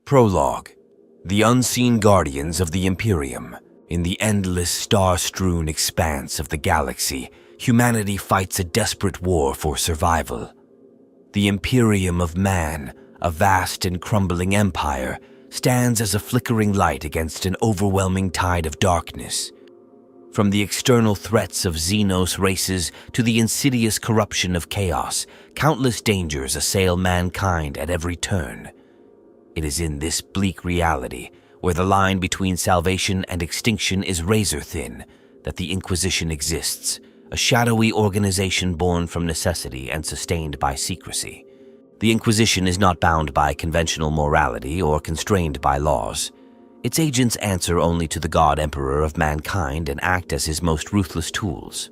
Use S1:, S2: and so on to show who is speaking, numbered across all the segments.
S1: Prologue. The unseen guardians of the Imperium. In the endless star-strewn expanse of the galaxy, humanity fights a desperate war for survival. The Imperium of man, a vast and crumbling empire, stands as a flickering light against an overwhelming tide of darkness. From the external threats of Xenos races to the insidious corruption of chaos, countless dangers assail mankind at every turn. It is in this bleak reality, where the line between salvation and extinction is razor-thin, that the Inquisition exists, a shadowy organization born from necessity and sustained by secrecy. The Inquisition is not bound by conventional morality or constrained by laws. Its agents answer only to the God-Emperor of mankind and act as his most ruthless tools.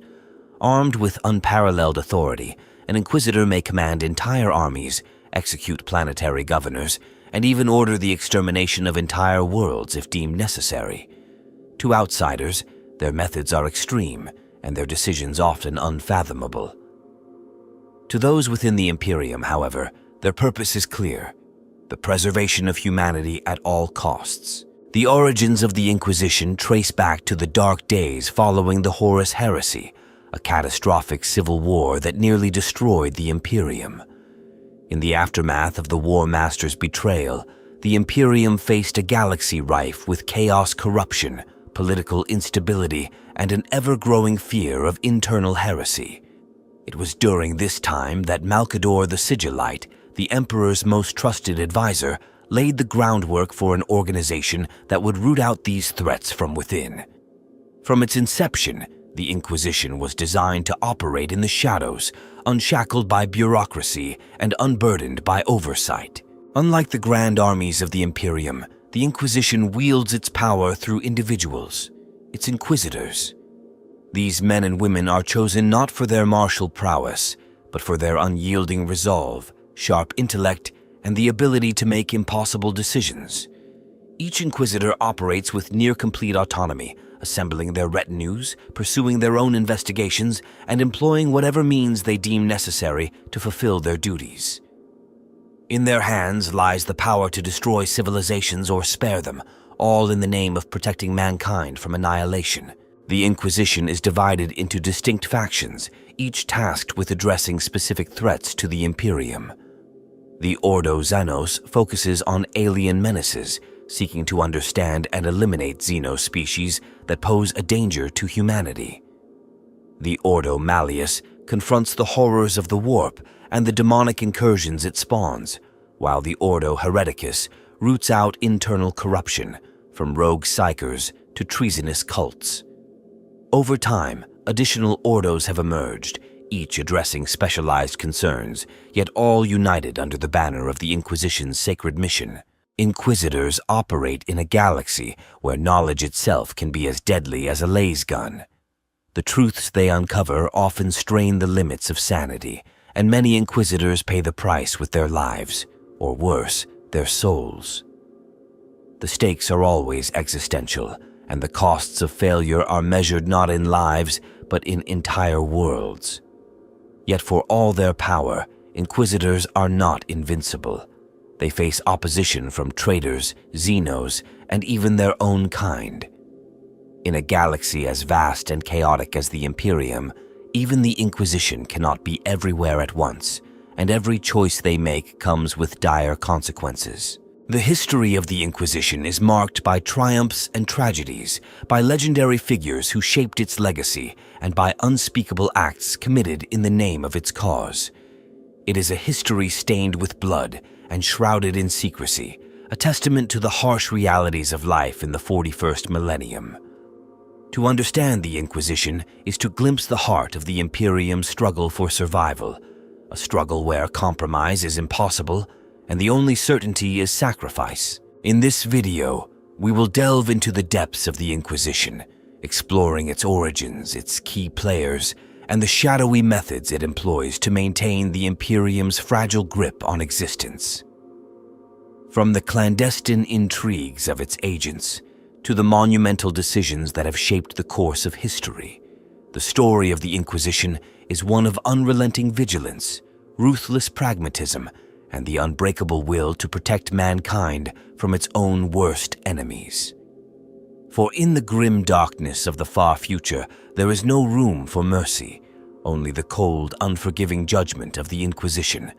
S1: Armed with unparalleled authority, an Inquisitor may command entire armies, execute planetary governors, and even order the extermination of entire worlds if deemed necessary. To outsiders, their methods are extreme, and their decisions often unfathomable. To those within the Imperium, however, their purpose is clear: the preservation of humanity at all costs. The origins of the Inquisition trace back to the dark days following the Horus Heresy, a catastrophic civil war that nearly destroyed the Imperium. In the aftermath of the War Master's betrayal, the Imperium faced a galaxy rife with chaos, corruption, political instability, and an ever-growing fear of internal heresy. It was during this time that Malcador the Sigillite, the Emperor's most trusted advisor, laid the groundwork for an organization that would root out these threats from within. From its inception, the Inquisition was designed to operate in the shadows, unshackled by bureaucracy and unburdened by oversight. Unlike the grand armies of the Imperium, the Inquisition wields its power through individuals, its inquisitors. These men and women are chosen not for their martial prowess, but for their unyielding resolve, sharp intellect, and the ability to make impossible decisions. Each inquisitor operates with near-complete autonomy, assembling their retinues, pursuing their own investigations, and employing whatever means they deem necessary to fulfill their duties. In their hands lies the power to destroy civilizations or spare them, all in the name of protecting mankind from annihilation. The Inquisition is divided into distinct factions, each tasked with addressing specific threats to the Imperium. The Ordo Xenos focuses on alien menaces, seeking to understand and eliminate Xeno species that pose a danger to humanity. The Ordo Malleus confronts the horrors of the warp and the demonic incursions it spawns, while the Ordo Hereticus roots out internal corruption, from rogue psychers to treasonous cults. Over time, additional Ordos have emerged, each addressing specialized concerns, yet all united under the banner of the Inquisition's sacred mission. Inquisitors operate in a galaxy where knowledge itself can be as deadly as a laser gun. The truths they uncover often strain the limits of sanity, and many Inquisitors pay the price with their lives, or worse, their souls. The stakes are always existential, and the costs of failure are measured not in lives, but in entire worlds. Yet for all their power, Inquisitors are not invincible. They face opposition from traitors, Xenos, and even their own kind. In a galaxy as vast and chaotic as the Imperium, even the Inquisition cannot be everywhere at once, and every choice they make comes with dire consequences. The history of the Inquisition is marked by triumphs and tragedies, by legendary figures who shaped its legacy, and by unspeakable acts committed in the name of its cause. It is a history stained with blood and shrouded in secrecy, a testament to the harsh realities of life in the 41st millennium. To understand the Inquisition is to glimpse the heart of the Imperium's struggle for survival, a struggle where compromise is impossible and the only certainty is sacrifice. In this video, we will delve into the depths of the Inquisition, exploring its origins, its key players, and the shadowy methods it employs to maintain the Imperium's fragile grip on existence. From the clandestine intrigues of its agents to the monumental decisions that have shaped the course of history, the story of the Inquisition is one of unrelenting vigilance, ruthless pragmatism, and the unbreakable will to protect mankind from its own worst enemies. For in the grim darkness of the far future, there is no room for mercy, only the cold, unforgiving judgment of the Inquisition.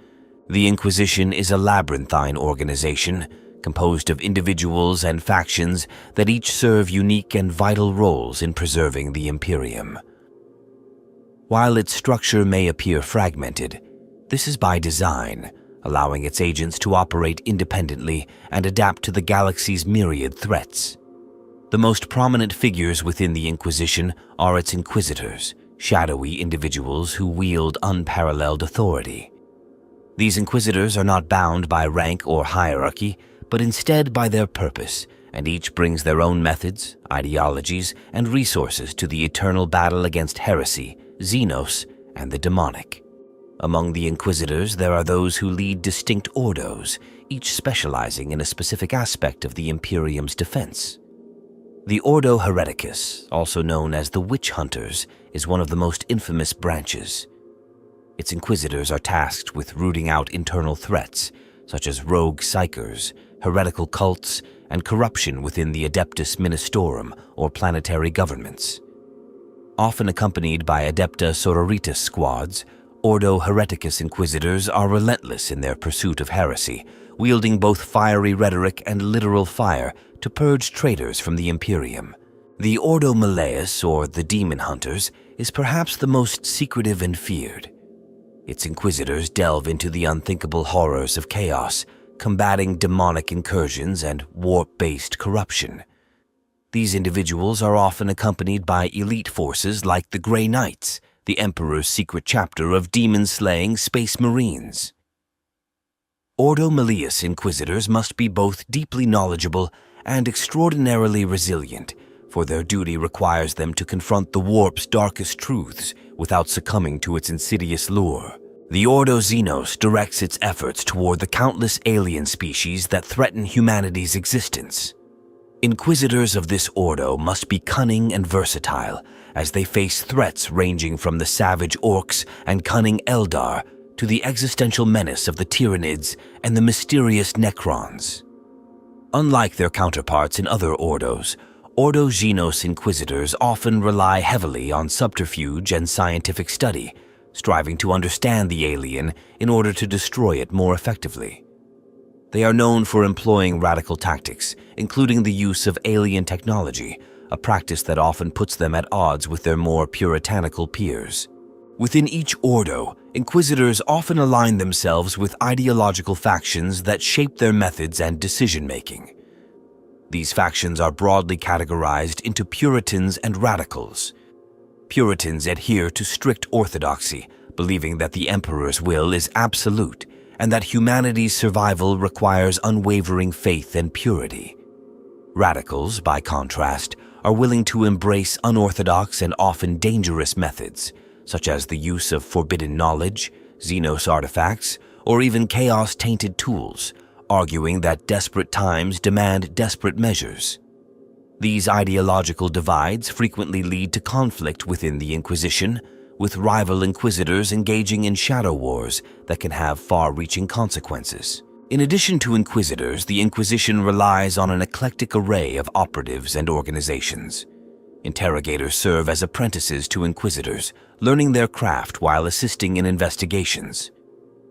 S1: The Inquisition is a labyrinthine organization composed of individuals and factions that each serve unique and vital roles in preserving the Imperium. While its structure may appear fragmented, this is by design, allowing its agents to operate independently and adapt to the galaxy's myriad threats. The most prominent figures within the Inquisition are its inquisitors, shadowy individuals who wield unparalleled authority. These inquisitors are not bound by rank or hierarchy, but instead by their purpose, and each brings their own methods, ideologies, and resources to the eternal battle against heresy, Xenos, and the demonic. Among the inquisitors, there are those who lead distinct ordos, each specializing in a specific aspect of the Imperium's defense. The Ordo Hereticus, also known as the Witch Hunters, is one of the most infamous branches. Its inquisitors are tasked with rooting out internal threats, such as rogue psychers, heretical cults, and corruption within the Adeptus Ministorum or planetary governments. Often accompanied by Adepta Sororitas squads, Ordo Hereticus inquisitors are relentless in their pursuit of heresy, wielding both fiery rhetoric and literal fire to purge traitors from the Imperium. The Ordo Malleus, or the Demon Hunters, is perhaps the most secretive and feared. Its inquisitors delve into the unthinkable horrors of chaos, combating demonic incursions and warp-based corruption. These individuals are often accompanied by elite forces like the Grey Knights, the Emperor's secret chapter of demon-slaying Space Marines. Ordo Malleus inquisitors must be both deeply knowledgeable and extraordinarily resilient, for their duty requires them to confront the warp's darkest truths without succumbing to its insidious lure. The Ordo Xenos directs its efforts toward the countless alien species that threaten humanity's existence. Inquisitors of this Ordo must be cunning and versatile, as they face threats ranging from the savage orcs and cunning Eldar to the existential menace of the Tyranids and the mysterious Necrons. Unlike their counterparts in other Ordos, Ordo Xenos inquisitors often rely heavily on subterfuge and scientific study, striving to understand the alien in order to destroy it more effectively. They are known for employing radical tactics, including the use of alien technology, a practice that often puts them at odds with their more puritanical peers. Within each Ordo, inquisitors often align themselves with ideological factions that shape their methods and decision-making. These factions are broadly categorized into Puritans and Radicals. Puritans adhere to strict orthodoxy, believing that the Emperor's will is absolute and that humanity's survival requires unwavering faith and purity. Radicals, by contrast, are willing to embrace unorthodox and often dangerous methods, such as the use of forbidden knowledge, Xenos artifacts, or even chaos-tainted tools, arguing that desperate times demand desperate measures. These ideological divides frequently lead to conflict within the Inquisition, with rival inquisitors engaging in shadow wars that can have far-reaching consequences. In addition to inquisitors, the Inquisition relies on an eclectic array of operatives and organizations. Interrogators serve as apprentices to inquisitors, learning their craft while assisting in investigations.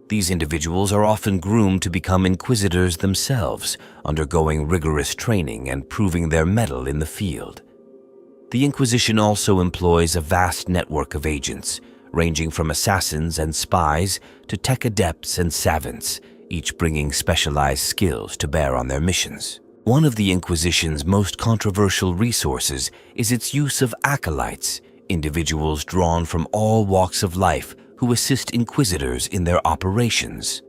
S1: These individuals are often groomed to become inquisitors themselves, undergoing rigorous training and proving their mettle in the field. The Inquisition also employs a vast network of agents, ranging from assassins and spies to tech adepts and savants, each bringing specialized skills to bear on their missions. One of the Inquisition's most controversial resources is its use of acolytes, individuals drawn from all walks of life who assist inquisitors in their operations.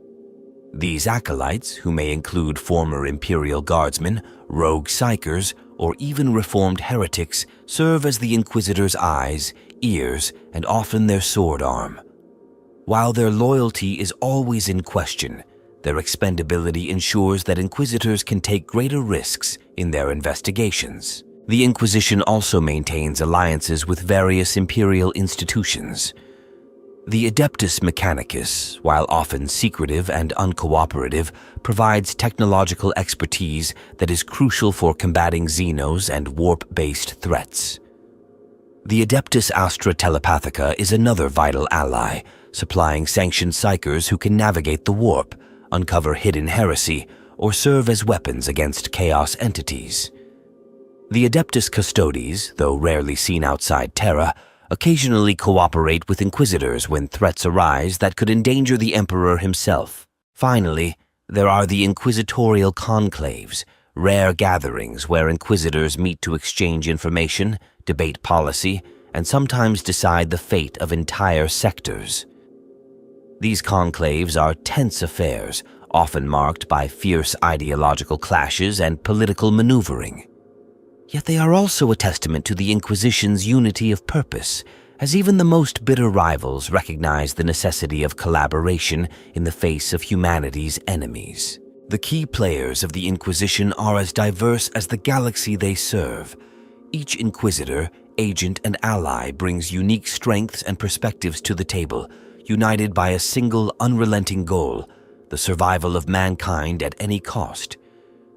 S1: These acolytes, who may include former Imperial guardsmen, rogue psychers, or even reformed heretics, serve as the Inquisitor's eyes, ears, and often their sword arm. While their loyalty is always in question, their expendability ensures that inquisitors can take greater risks in their investigations. The Inquisition also maintains alliances with various imperial institutions. The Adeptus Mechanicus, while often secretive and uncooperative, provides technological expertise that is crucial for combating Xenos and warp-based threats. The Adeptus Astra Telepathica is another vital ally, supplying sanctioned psychers who can navigate the warp, uncover hidden heresy, or serve as weapons against chaos entities. The Adeptus Custodes, though rarely seen outside Terra, occasionally cooperate with Inquisitors when threats arise that could endanger the Emperor himself. Finally, there are the Inquisitorial Conclaves, rare gatherings where Inquisitors meet to exchange information, debate policy, and sometimes decide the fate of entire sectors. These conclaves are tense affairs, often marked by fierce ideological clashes and political maneuvering. Yet they are also a testament to the Inquisition's unity of purpose, as even the most bitter rivals recognize the necessity of collaboration in the face of humanity's enemies. The key players of the Inquisition are as diverse as the galaxy they serve. Each Inquisitor, agent, and ally brings unique strengths and perspectives to the table, united by a single unrelenting goal: the survival of mankind at any cost.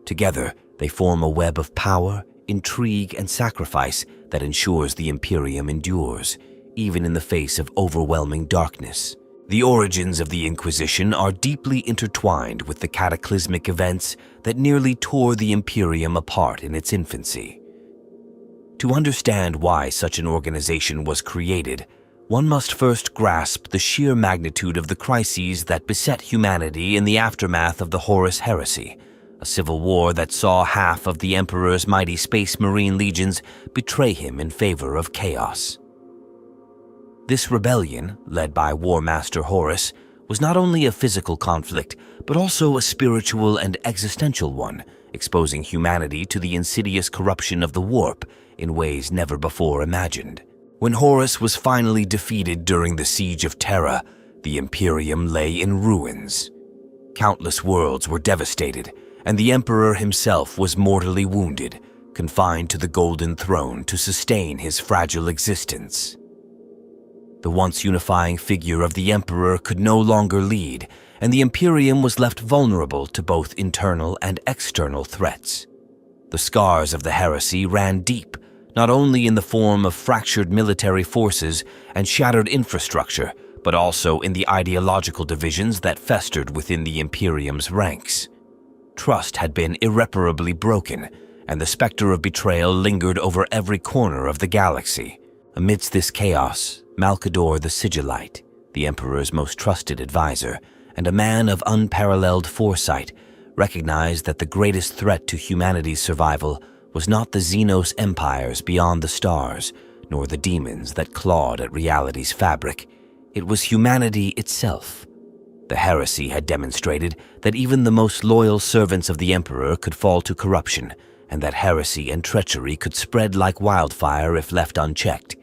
S1: Together, they form a web of power, intrigue, and sacrifice that ensures the Imperium endures, even in the face of overwhelming darkness. The origins of the Inquisition are deeply intertwined with the cataclysmic events that nearly tore the Imperium apart in its infancy. To understand why such an organization was created, one must first grasp the sheer magnitude of the crises that beset humanity in the aftermath of the Horus Heresy, a civil war that saw half of the Emperor's mighty Space Marine legions betray him in favor of chaos. This rebellion, led by War Master Horus, was not only a physical conflict, but also a spiritual and existential one, exposing humanity to the insidious corruption of the warp in ways never before imagined. When Horus was finally defeated during the Siege of Terra, the Imperium lay in ruins. Countless worlds were devastated, and the Emperor himself was mortally wounded, confined to the Golden Throne to sustain his fragile existence. The once unifying figure of the Emperor could no longer lead, and the Imperium was left vulnerable to both internal and external threats. The scars of the heresy ran deep, not only in the form of fractured military forces and shattered infrastructure, but also in the ideological divisions that festered within the Imperium's ranks. Trust had been irreparably broken, and the specter of betrayal lingered over every corner of the galaxy. Amidst this chaos, Malcador the Sigillite, the Emperor's most trusted advisor, and a man of unparalleled foresight, recognized that the greatest threat to humanity's survival was not the Xenos empires beyond the stars, nor the demons that clawed at reality's fabric. It was humanity itself. The heresy had demonstrated that even the most loyal servants of the Emperor could fall to corruption, and that heresy and treachery could spread like wildfire if left unchecked.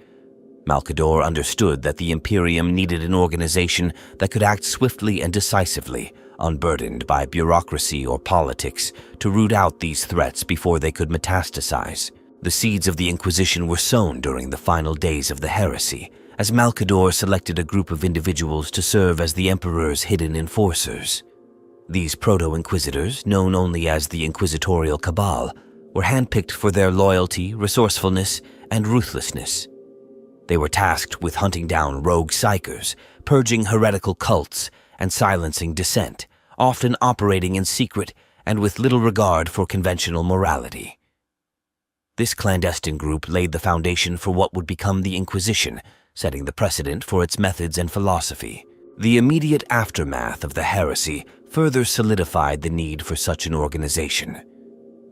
S1: Malcador understood that the Imperium needed an organization that could act swiftly and decisively, unburdened by bureaucracy or politics, to root out these threats before they could metastasize. The seeds of the Inquisition were sown during the final days of the heresy, as Malcador selected a group of individuals to serve as the Emperor's hidden enforcers. These proto-inquisitors, known only as the Inquisitorial Cabal, were handpicked for their loyalty, resourcefulness, and ruthlessness. They were tasked with hunting down rogue psychers, purging heretical cults, and silencing dissent, often operating in secret and with little regard for conventional morality. This clandestine group laid the foundation for what would become the Inquisition, setting the precedent for its methods and philosophy. The immediate aftermath of the heresy further solidified the need for such an organization.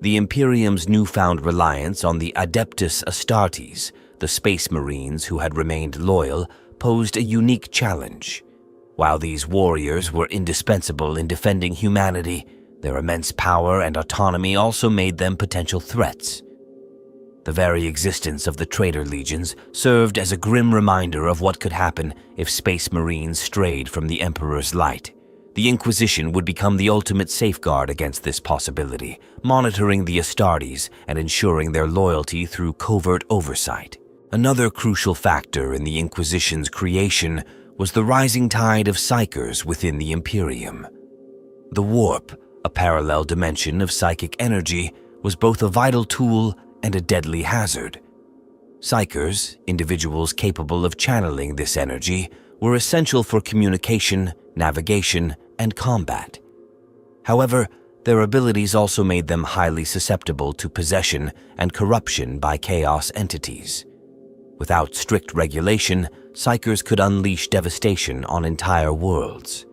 S1: The Imperium's newfound reliance on the Adeptus Astartes, the Space Marines who had remained loyal, posed a unique challenge. While these warriors were indispensable in defending humanity, their immense power and autonomy also made them potential threats. The very existence of the traitor legions served as a grim reminder of what could happen if Space Marines strayed from the Emperor's light. The Inquisition would become the ultimate safeguard against this possibility, monitoring the Astartes and ensuring their loyalty through covert oversight. Another crucial factor in the Inquisition's creation was the rising tide of psychers within the Imperium. The warp, a parallel dimension of psychic energy, was both a vital tool and a deadly hazard. Psychers, individuals capable of channeling this energy, were essential for communication, navigation, and combat. However, their abilities also made them highly susceptible to possession and corruption by chaos entities. Without strict regulation, psychers could unleash devastation on entire worlds.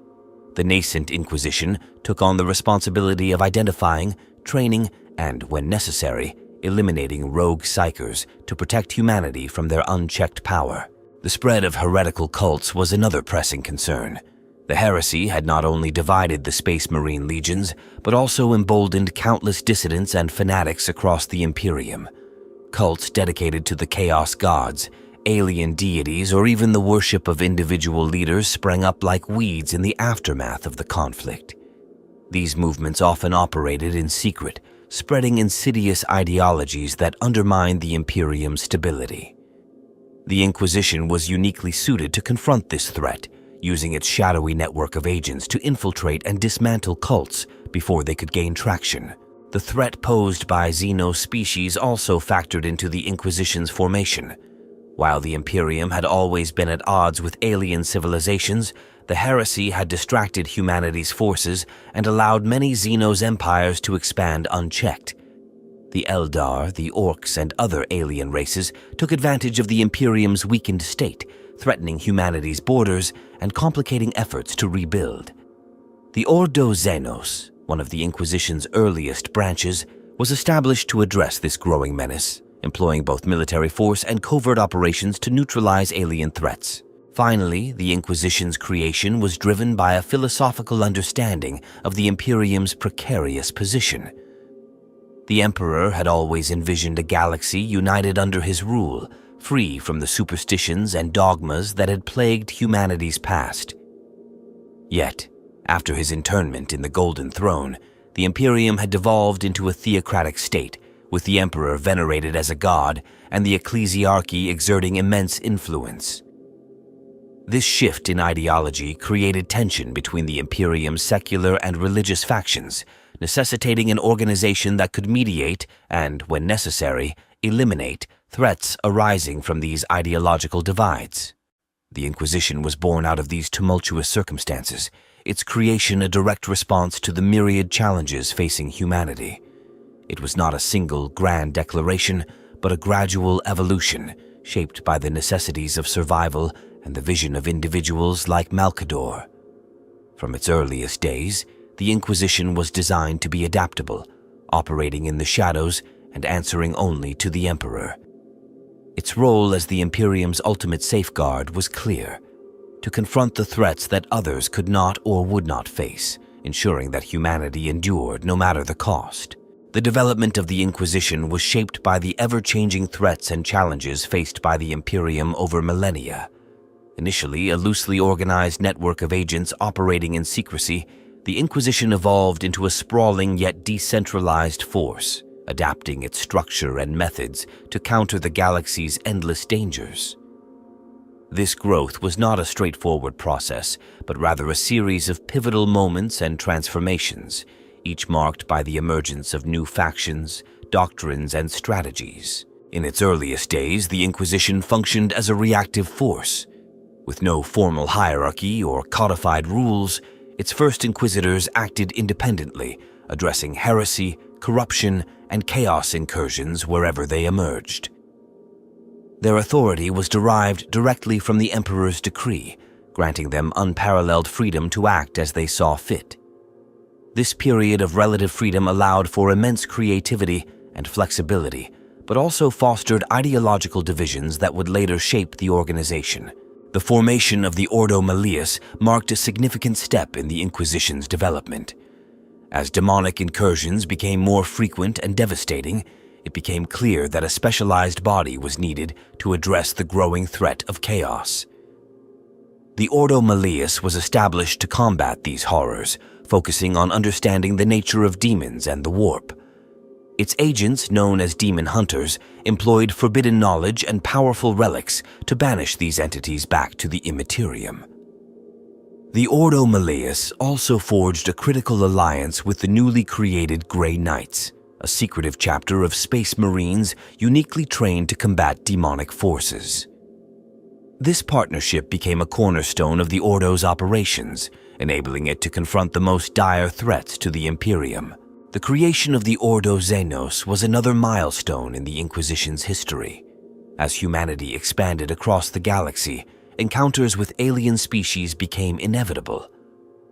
S1: The nascent Inquisition took on the responsibility of identifying, training, and, when necessary, eliminating rogue psychers to protect humanity from their unchecked power. The spread of heretical cults was another pressing concern. The heresy had not only divided the Space Marine legions, but also emboldened countless dissidents and fanatics across the Imperium. Cults dedicated to the Chaos Gods, alien deities, or even the worship of individual leaders sprang up like weeds in the aftermath of the conflict. These movements often operated in secret, spreading insidious ideologies that undermined the Imperium's stability. The Inquisition was uniquely suited to confront this threat, using its shadowy network of agents to infiltrate and dismantle cults before they could gain traction. The threat posed by Xeno species also factored into the Inquisition's formation. While the Imperium had always been at odds with alien civilizations, the heresy had distracted humanity's forces and allowed many Xenos empires to expand unchecked. The Eldar, the Orcs, and other alien races took advantage of the Imperium's weakened state, threatening humanity's borders and complicating efforts to rebuild. The Ordo Xenos, one of the Inquisition's earliest branches, was established to address this growing menace, employing both military force and covert operations to neutralize alien threats. Finally, the Inquisition's creation was driven by a philosophical understanding of the Imperium's precarious position. The Emperor had always envisioned a galaxy united under his rule, free from the superstitions and dogmas that had plagued humanity's past. Yet, after his internment in the Golden Throne, the Imperium had devolved into a theocratic state, with the Emperor venerated as a god and the ecclesiarchy exerting immense influence. This shift in ideology created tension between the Imperium's secular and religious factions, necessitating an organization that could mediate and, when necessary, eliminate threats arising from these ideological divides. The Inquisition was born out of these tumultuous circumstances, its creation a direct response to the myriad challenges facing humanity. It was not a single grand declaration, but a gradual evolution shaped by the necessities of survival and the vision of individuals like Malcador. From its earliest days, the Inquisition was designed to be adaptable, operating in the shadows and answering only to the Emperor. Its role as the Imperium's ultimate safeguard was clear: to confront the threats that others could not or would not face, ensuring that humanity endured no matter the cost. The development of the Inquisition was shaped by the ever-changing threats and challenges faced by the Imperium over millennia. Initially a loosely organized network of agents operating in secrecy, the Inquisition evolved into a sprawling yet decentralized force, adapting its structure and methods to counter the galaxy's endless dangers. This growth was not a straightforward process, but rather a series of pivotal moments and transformations, each marked by the emergence of new factions, doctrines, and strategies. In its earliest days, the Inquisition functioned as a reactive force. With no formal hierarchy or codified rules, its first inquisitors acted independently, addressing heresy, corruption, and chaos incursions wherever they emerged. Their authority was derived directly from the Emperor's decree, granting them unparalleled freedom to act as they saw fit. This period of relative freedom allowed for immense creativity and flexibility, but also fostered ideological divisions that would later shape the organization. The formation of the Ordo Malleus marked a significant step in the Inquisition's development. As demonic incursions became more frequent and devastating, it became clear that a specialized body was needed to address the growing threat of chaos. The Ordo Malleus was established to combat these horrors, focusing on understanding the nature of demons and the warp. Its agents, known as demon hunters, employed forbidden knowledge and powerful relics to banish these entities back to the immaterium. The Ordo Malleus also forged a critical alliance with the newly created Grey Knights, a secretive chapter of Space Marines uniquely trained to combat demonic forces. This partnership became a cornerstone of the Ordo's operations, enabling it to confront the most dire threats to the Imperium. The creation of the Ordo Xenos was another milestone in the Inquisition's history. As humanity expanded across the galaxy, encounters with alien species became inevitable.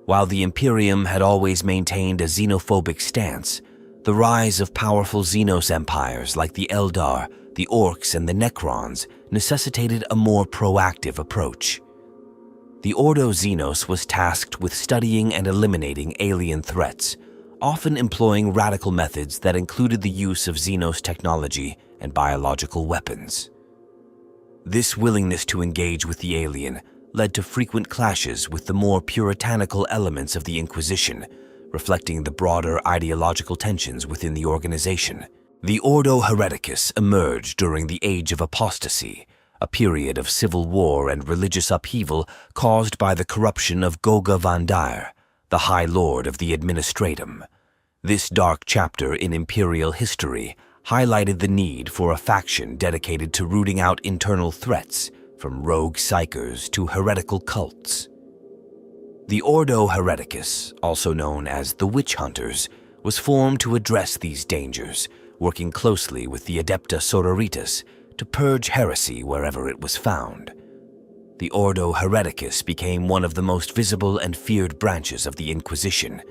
S1: While the Imperium had always maintained a xenophobic stance, the rise of powerful Xenos empires like the Eldar, the Orcs, and the Necrons necessitated a more proactive approach. The Ordo Xenos was tasked with studying and eliminating alien threats, often employing radical methods that included the use of Xenos technology and biological weapons. This willingness to engage with the alien led to frequent clashes with the more puritanical elements of the Inquisition, reflecting the broader ideological tensions within the organization. The Ordo Hereticus emerged during the Age of Apostasy, a period of civil war and religious upheaval caused by the corruption of Goga van Dyer, the High Lord of the Administratum. This dark chapter in Imperial history highlighted the need for a faction dedicated to rooting out internal threats, from rogue psychers to heretical cults. The Ordo Hereticus, also known as the Witch Hunters, was formed to address these dangers, working closely with the Adepta Sororitas to purge heresy wherever it was found. The Ordo Hereticus became one of the most visible and feared branches of the Inquisition,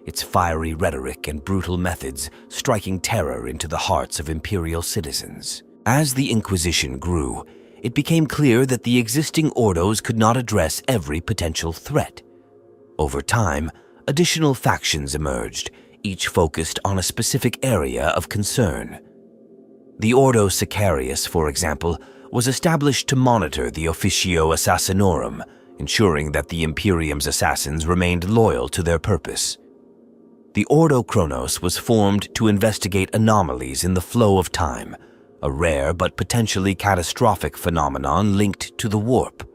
S1: its fiery rhetoric and brutal methods striking terror into the hearts of imperial citizens. As the Inquisition grew, it became clear that the existing Ordos could not address every potential threat. Over time, additional factions emerged, each focused on a specific area of concern. The Ordo Sicarius, for example, was established to monitor the Officio Assassinorum, ensuring that the Imperium's assassins remained loyal to their purpose. The Ordo Chronos was formed to investigate anomalies in the flow of time, a rare but potentially catastrophic phenomenon linked to the warp.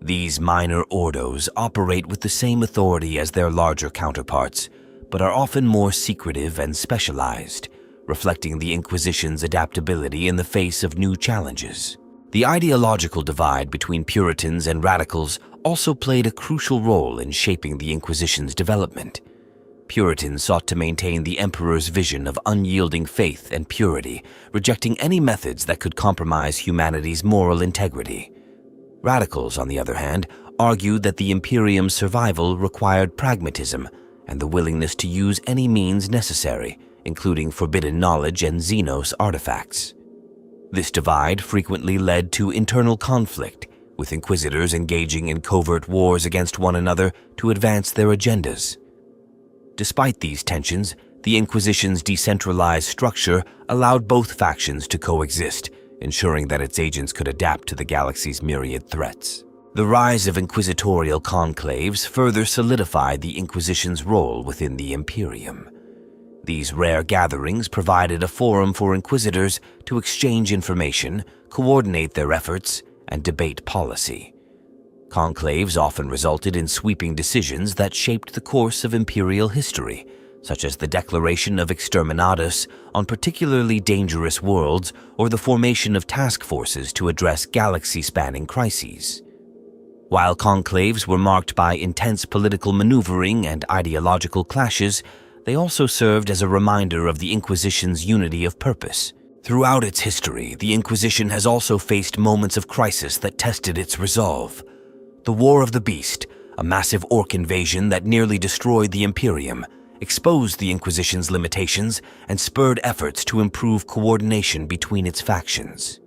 S1: These minor Ordos operate with the same authority as their larger counterparts, but are often more secretive and specialized, reflecting the Inquisition's adaptability in the face of new challenges. The ideological divide between Puritans and Radicals also played a crucial role in shaping the Inquisition's development. Puritans sought to maintain the Emperor's vision of unyielding faith and purity, rejecting any methods that could compromise humanity's moral integrity. Radicals, on the other hand, argued that the Imperium's survival required pragmatism and the willingness to use any means necessary, including forbidden knowledge and Xenos artifacts. This divide frequently led to internal conflict, with inquisitors engaging in covert wars against one another to advance their agendas. Despite these tensions, the Inquisition's decentralized structure allowed both factions to coexist, ensuring that its agents could adapt to the galaxy's myriad threats. The rise of inquisitorial conclaves further solidified the Inquisition's role within the Imperium. These rare gatherings provided a forum for inquisitors to exchange information, coordinate their efforts, and debate policy. Conclaves often resulted in sweeping decisions that shaped the course of imperial history, such as the declaration of exterminatus on particularly dangerous worlds or the formation of task forces to address galaxy-spanning crises. While conclaves were marked by intense political maneuvering and ideological clashes, they also served as a reminder of the Inquisition's unity of purpose. Throughout its history, the Inquisition has also faced moments of crisis that tested its resolve. The War of the Beast, a massive orc invasion that nearly destroyed the Imperium, exposed the Inquisition's limitations and spurred efforts to improve coordination between its factions.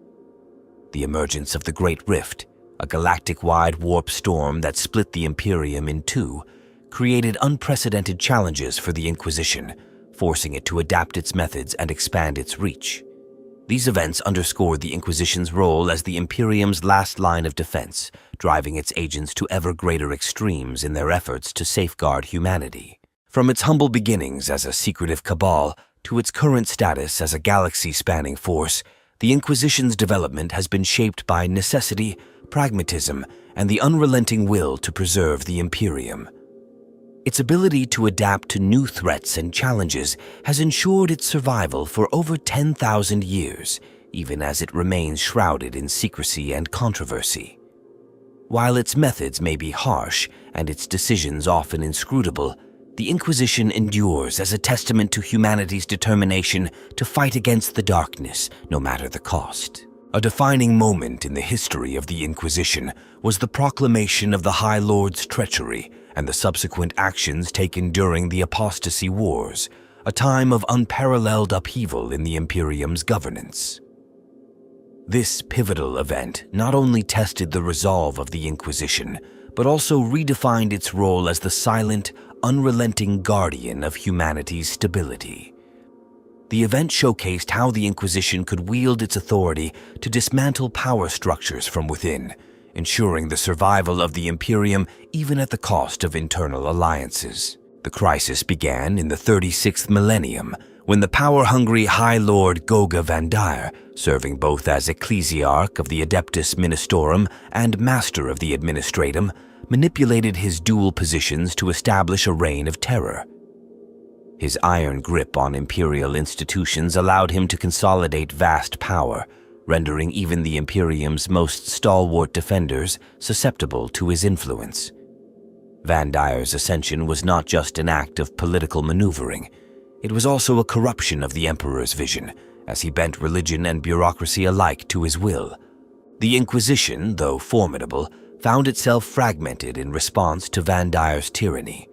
S1: The emergence of the Great Rift, a galactic-wide warp storm that split the Imperium in two, created unprecedented challenges for the Inquisition, forcing it to adapt its methods and expand its reach. These events underscored the Inquisition's role as the Imperium's last line of defense, driving its agents to ever greater extremes in their efforts to safeguard humanity. From its humble beginnings as a secretive cabal to its current status as a galaxy-spanning force, the Inquisition's development has been shaped by necessity, pragmatism, and the unrelenting will to preserve the Imperium. Its ability to adapt to new threats and challenges has ensured its survival for over 10,000 years, even as it remains shrouded in secrecy and controversy. While its methods may be harsh and its decisions often inscrutable, the Inquisition endures as a testament to humanity's determination to fight against the darkness, no matter the cost. A defining moment in the history of the Inquisition was the proclamation of the High Lord's treachery and the subsequent actions taken during the Apostasy Wars, a time of unparalleled upheaval in the Imperium's governance. This pivotal event not only tested the resolve of the Inquisition, but also redefined its role as the silent, unrelenting guardian of humanity's stability. The event showcased how the Inquisition could wield its authority to dismantle power structures from within, ensuring the survival of the Imperium even at the cost of internal alliances. The crisis began in the 36th millennium, when the power-hungry High Lord Goga Vandir, serving both as Ecclesiarch of the Adeptus Ministorum and Master of the Administratum, manipulated his dual positions to establish a reign of terror. His iron grip on imperial institutions allowed him to consolidate vast power, rendering even the Imperium's most stalwart defenders susceptible to his influence. Vandir's ascension was not just an act of political maneuvering. It was also a corruption of the Emperor's vision, as he bent religion and bureaucracy alike to his will. The Inquisition, though formidable, found itself fragmented in response to Vandir's tyranny.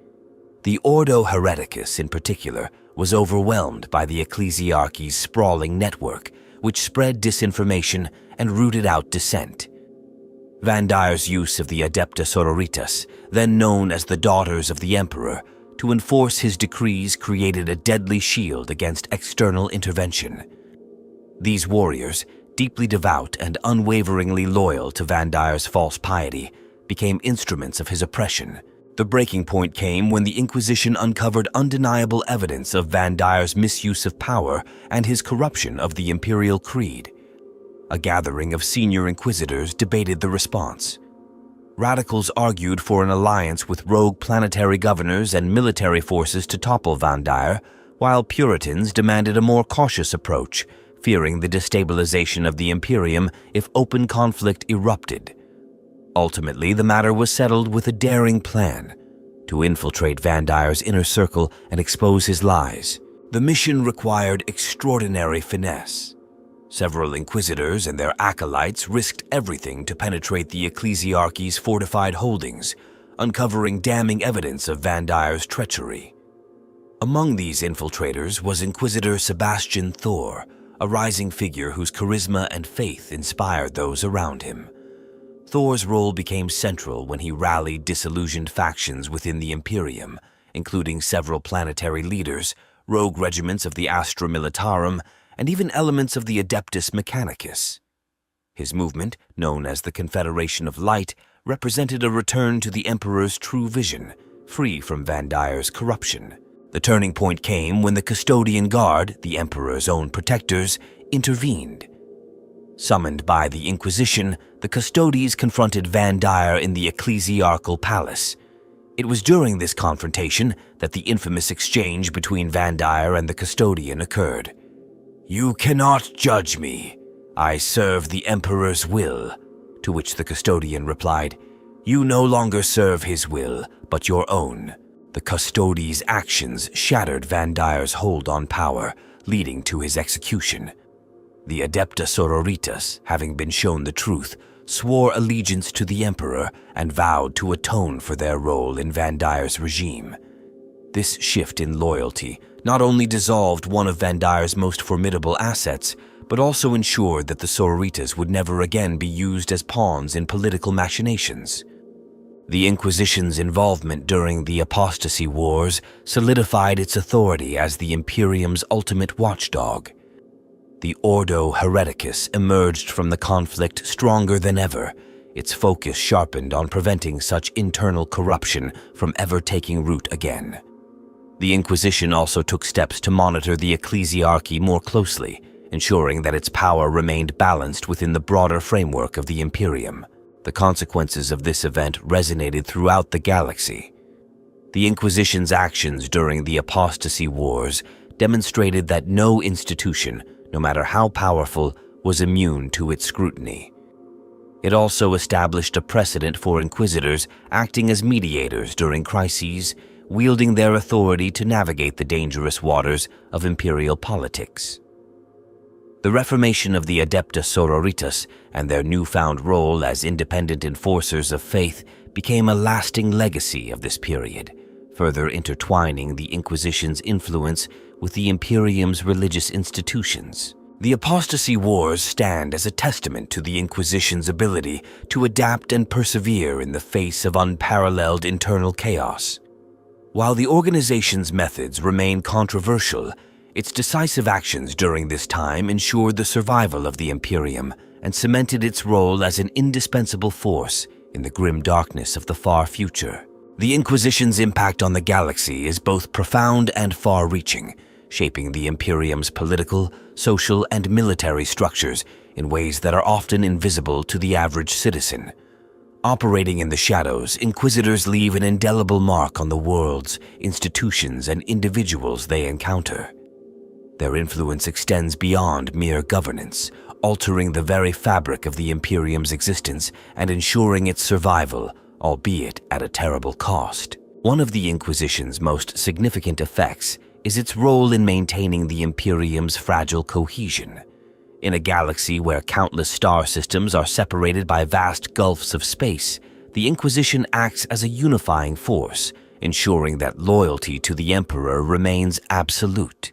S1: The Ordo Hereticus, in particular, was overwhelmed by the Ecclesiarchy's sprawling network, which spread disinformation and rooted out dissent. Vandir's use of the Adepta Sororitas, then known as the Daughters of the Emperor, to enforce his decrees created a deadly shield against external intervention. These warriors, deeply devout and unwaveringly loyal to Vandir's false piety, became instruments of his oppression. The breaking point came when the Inquisition uncovered undeniable evidence of Vandir's misuse of power and his corruption of the imperial creed. A gathering of senior inquisitors debated the response. Radicals argued for an alliance with rogue planetary governors and military forces to topple Vandir, while Puritans demanded a more cautious approach, fearing the destabilization of the Imperium if open conflict erupted. Ultimately, the matter was settled with a daring plan: to infiltrate Vandir's inner circle and expose his lies. The mission required extraordinary finesse. Several inquisitors and their acolytes risked everything to penetrate the Ecclesiarchy's fortified holdings, uncovering damning evidence of Vandir's treachery. Among these infiltrators was Inquisitor Sebastian Thor, a rising figure whose charisma and faith inspired those around him. Thor's role became central when he rallied disillusioned factions within the Imperium, including several planetary leaders, rogue regiments of the Astra Militarum, and even elements of the Adeptus Mechanicus. His movement, known as the Confederation of Light, represented a return to the Emperor's true vision, free from Vandir's corruption. The turning point came when the Custodian Guard, the Emperor's own protectors, intervened. Summoned by the Inquisition, the Custodes confronted Vandir in the Ecclesiarchal Palace. It was during this confrontation that the infamous exchange between Vandir and the Custodian occurred. "You cannot judge me. I serve the Emperor's will," to which the Custodian replied, "You no longer serve his will, but your own." The Custodes' actions shattered Vandir's hold on power, leading to his execution. The Adepta Sororitas, having been shown the truth, swore allegiance to the Emperor and vowed to atone for their role in Vandir's regime. This shift in loyalty not only dissolved one of Vandir's most formidable assets, but also ensured that the Sororitas would never again be used as pawns in political machinations. The Inquisition's involvement during the Apostasy Wars solidified its authority as the Imperium's ultimate watchdog. The Ordo Hereticus emerged from the conflict stronger than ever, its focus sharpened on preventing such internal corruption from ever taking root again. The Inquisition also took steps to monitor the Ecclesiarchy more closely, ensuring that its power remained balanced within the broader framework of the Imperium. The consequences of this event resonated throughout the galaxy. The Inquisition's actions during the Apostasy Wars demonstrated that no institution, no matter how powerful, was immune to its scrutiny. It also established a precedent for inquisitors acting as mediators during crises, wielding their authority to navigate the dangerous waters of imperial politics. The reformation of the Adeptus Sororitas and their newfound role as independent enforcers of faith became a lasting legacy of this period, further intertwining the Inquisition's influence with the Imperium's religious institutions. The Apostasy Wars stand as a testament to the Inquisition's ability to adapt and persevere in the face of unparalleled internal chaos. While the organization's methods remain controversial, its decisive actions during this time ensured the survival of the Imperium and cemented its role as an indispensable force in the grim darkness of the far future. The Inquisition's impact on the galaxy is both profound and far-reaching, shaping the Imperium's political, social, and military structures in ways that are often invisible to the average citizen. Operating in the shadows, Inquisitors leave an indelible mark on the worlds, institutions, and individuals they encounter. Their influence extends beyond mere governance, altering the very fabric of the Imperium's existence and ensuring its survival, albeit at a terrible cost. One of the Inquisition's most significant effects is its role in maintaining the Imperium's fragile cohesion. In a galaxy where countless star systems are separated by vast gulfs of space, the Inquisition acts as a unifying force, ensuring that loyalty to the Emperor remains absolute.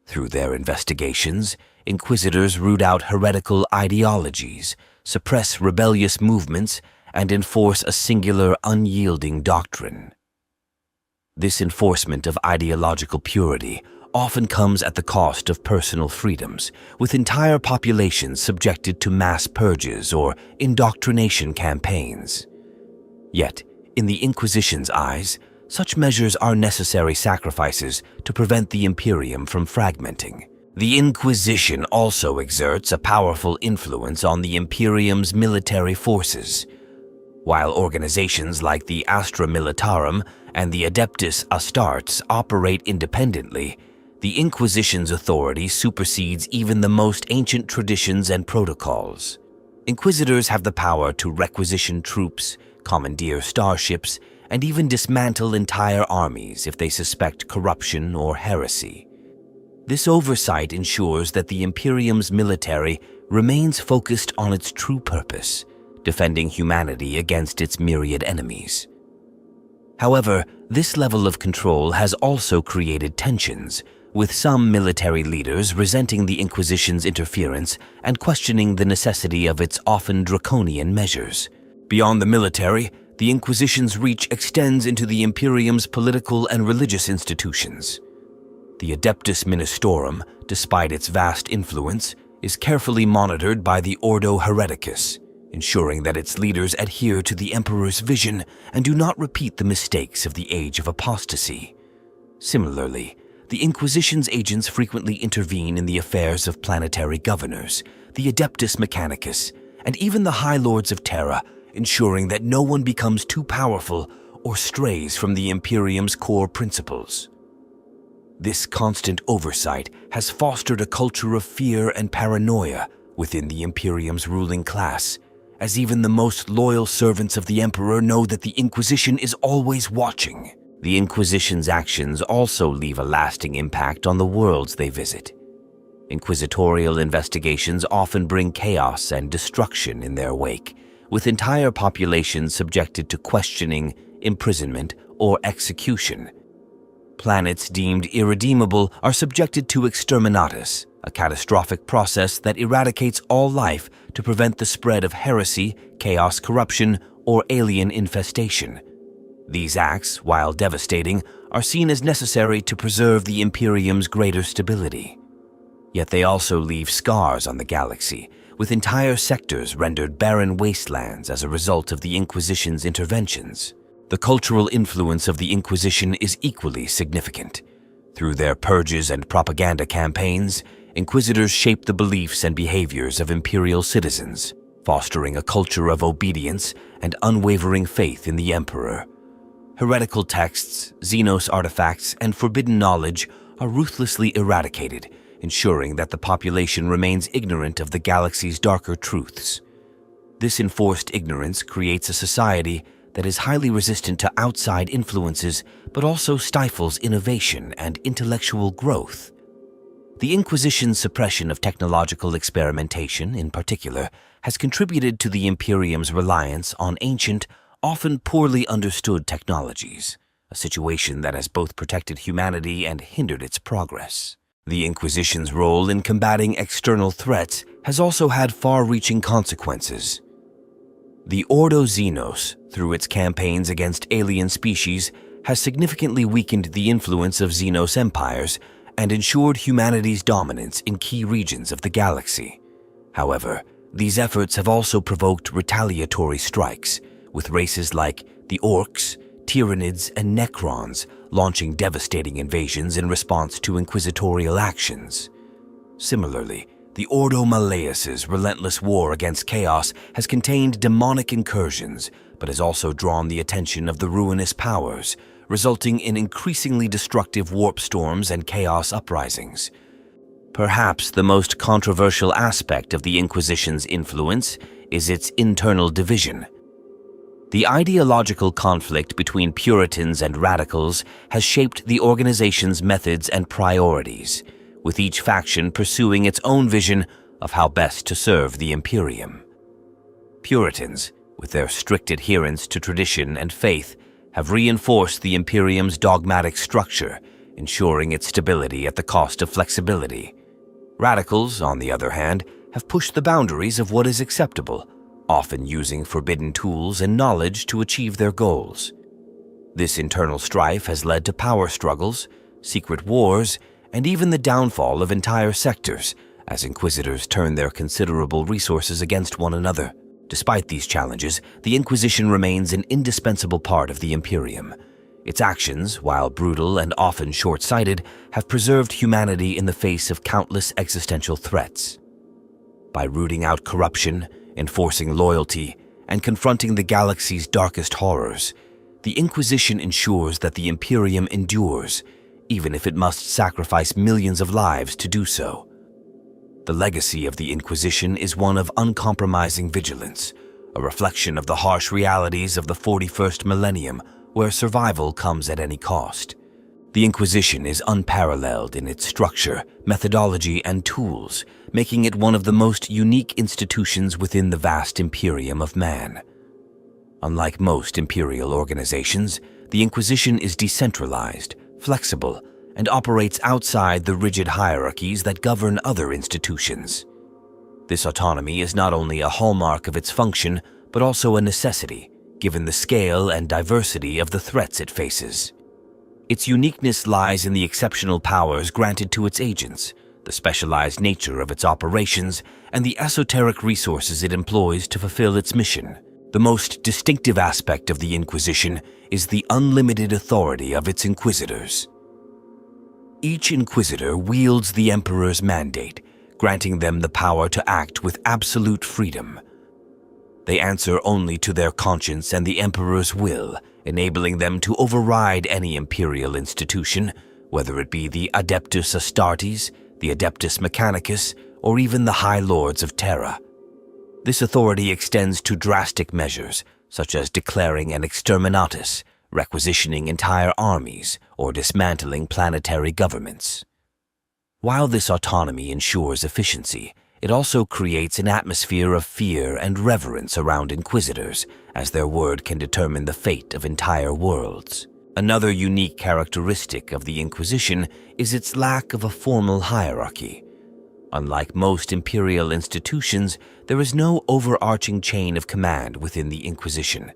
S1: Through their investigations, Inquisitors root out heretical ideologies, suppress rebellious movements, and enforce a singular, unyielding doctrine. This enforcement of ideological purity often comes at the cost of personal freedoms, with entire populations subjected to mass purges or indoctrination campaigns. Yet, in the Inquisition's eyes, such measures are necessary sacrifices to prevent the Imperium from fragmenting. The Inquisition also exerts a powerful influence on the Imperium's military forces. While organizations like the Astra Militarum and the Adeptus Astartes operate independently, the Inquisition's authority supersedes even the most ancient traditions and protocols. Inquisitors have the power to requisition troops, commandeer starships, and even dismantle entire armies if they suspect corruption or heresy. This oversight ensures that the Imperium's military remains focused on its true purpose, defending humanity against its myriad enemies. However, this level of control has also created tensions, with some military leaders resenting the Inquisition's interference and questioning the necessity of its often draconian measures. Beyond the military, the Inquisition's reach extends into the Imperium's political and religious institutions. The Adeptus Ministorum, despite its vast influence, is carefully monitored by the Ordo Hereticus, ensuring that its leaders adhere to the Emperor's vision and do not repeat the mistakes of the Age of Apostasy. Similarly, the Inquisition's agents frequently intervene in the affairs of planetary governors, the Adeptus Mechanicus, and even the High Lords of Terra, ensuring that no one becomes too powerful or strays from the Imperium's core principles. This constant oversight has fostered a culture of fear and paranoia within the Imperium's ruling class, as even the most loyal servants of the Emperor know that the Inquisition is always watching. The Inquisition's actions also leave a lasting impact on the worlds they visit. Inquisitorial investigations often bring chaos and destruction in their wake, with entire populations subjected to questioning, imprisonment, or execution. Planets deemed irredeemable are subjected to exterminatus, a catastrophic process that eradicates all life to prevent the spread of heresy, chaos corruption, or alien infestation. These acts, while devastating, are seen as necessary to preserve the Imperium's greater stability. Yet they also leave scars on the galaxy, with entire sectors rendered barren wastelands as a result of the Inquisition's interventions. The cultural influence of the Inquisition is equally significant. Through their purges and propaganda campaigns, Inquisitors shape the beliefs and behaviors of imperial citizens. fostering a culture of obedience and unwavering faith in the Emperor. Heretical texts, Xenos artifacts, and forbidden knowledge are ruthlessly eradicated, ensuring that the population remains ignorant of the galaxy's darker truths. This enforced ignorance creates a society that is highly resistant to outside influences but also stifles innovation and intellectual growth. The Inquisition's suppression of technological experimentation, in particular, has contributed to the Imperium's reliance on ancient, often poorly understood technologies, a situation that has both protected humanity and hindered its progress. The Inquisition's role in combating external threats has also had far-reaching consequences. The Ordo Xenos, through its campaigns against alien species, has significantly weakened the influence of Xenos empires and ensured humanity's dominance in key regions of the galaxy. However, these efforts have also provoked retaliatory strikes, with races like the Orcs, Tyranids, and Necrons launching devastating invasions in response to inquisitorial actions. Similarly, the Ordo Malleus's relentless war against chaos has contained demonic incursions, but has also drawn the attention of the ruinous powers, resulting in increasingly destructive warp storms and chaos uprisings. Perhaps the most controversial aspect of the Inquisition's influence is its internal division. The ideological conflict between Puritans and Radicals has shaped the organization's methods and priorities, with each faction pursuing its own vision of how best to serve the Imperium. Puritans, with their strict adherence to tradition and faith, have reinforced the Imperium's dogmatic structure, ensuring its stability at the cost of flexibility. Radicals, on the other hand, have pushed the boundaries of what is acceptable, often using forbidden tools and knowledge to achieve their goals. This internal strife has led to power struggles, secret wars, and even the downfall of entire sectors, as Inquisitors turn their considerable resources against one another. Despite these challenges, the Inquisition remains an indispensable part of the Imperium. Its actions, while brutal and often short-sighted, have preserved humanity in the face of countless existential threats. By rooting out corruption, enforcing loyalty, and confronting the galaxy's darkest horrors, the Inquisition ensures that the Imperium endures, even if it must sacrifice millions of lives to do so. The legacy of the Inquisition is one of uncompromising vigilance, a reflection of the harsh realities of the 41st millennium, where survival comes at any cost. The Inquisition is unparalleled in its structure, methodology, and tools, making it one of the most unique institutions within the vast Imperium of man. Unlike most imperial organizations, the Inquisition is decentralized, flexible, and operates outside the rigid hierarchies that govern other institutions. This autonomy is not only a hallmark of its function, but also a necessity, given the scale and diversity of the threats it faces. Its uniqueness lies in the exceptional powers granted to its agents, the specialized nature of its operations, and the esoteric resources it employs to fulfill its mission. The most distinctive aspect of the Inquisition is the unlimited authority of its Inquisitors. Each Inquisitor wields the Emperor's mandate, granting them the power to act with absolute freedom. They answer only to their conscience and the Emperor's will, enabling them to override any imperial institution, whether it be the Adeptus Astartes, the Adeptus Mechanicus, or even the High Lords of Terra. This authority extends to drastic measures, such as declaring an exterminatus, requisitioning entire armies, or dismantling planetary governments. While this autonomy ensures efficiency, it also creates an atmosphere of fear and reverence around Inquisitors, as their word can determine the fate of entire worlds. Another unique characteristic of the Inquisition is its lack of a formal hierarchy. Unlike most imperial institutions, there is no overarching chain of command within the Inquisition.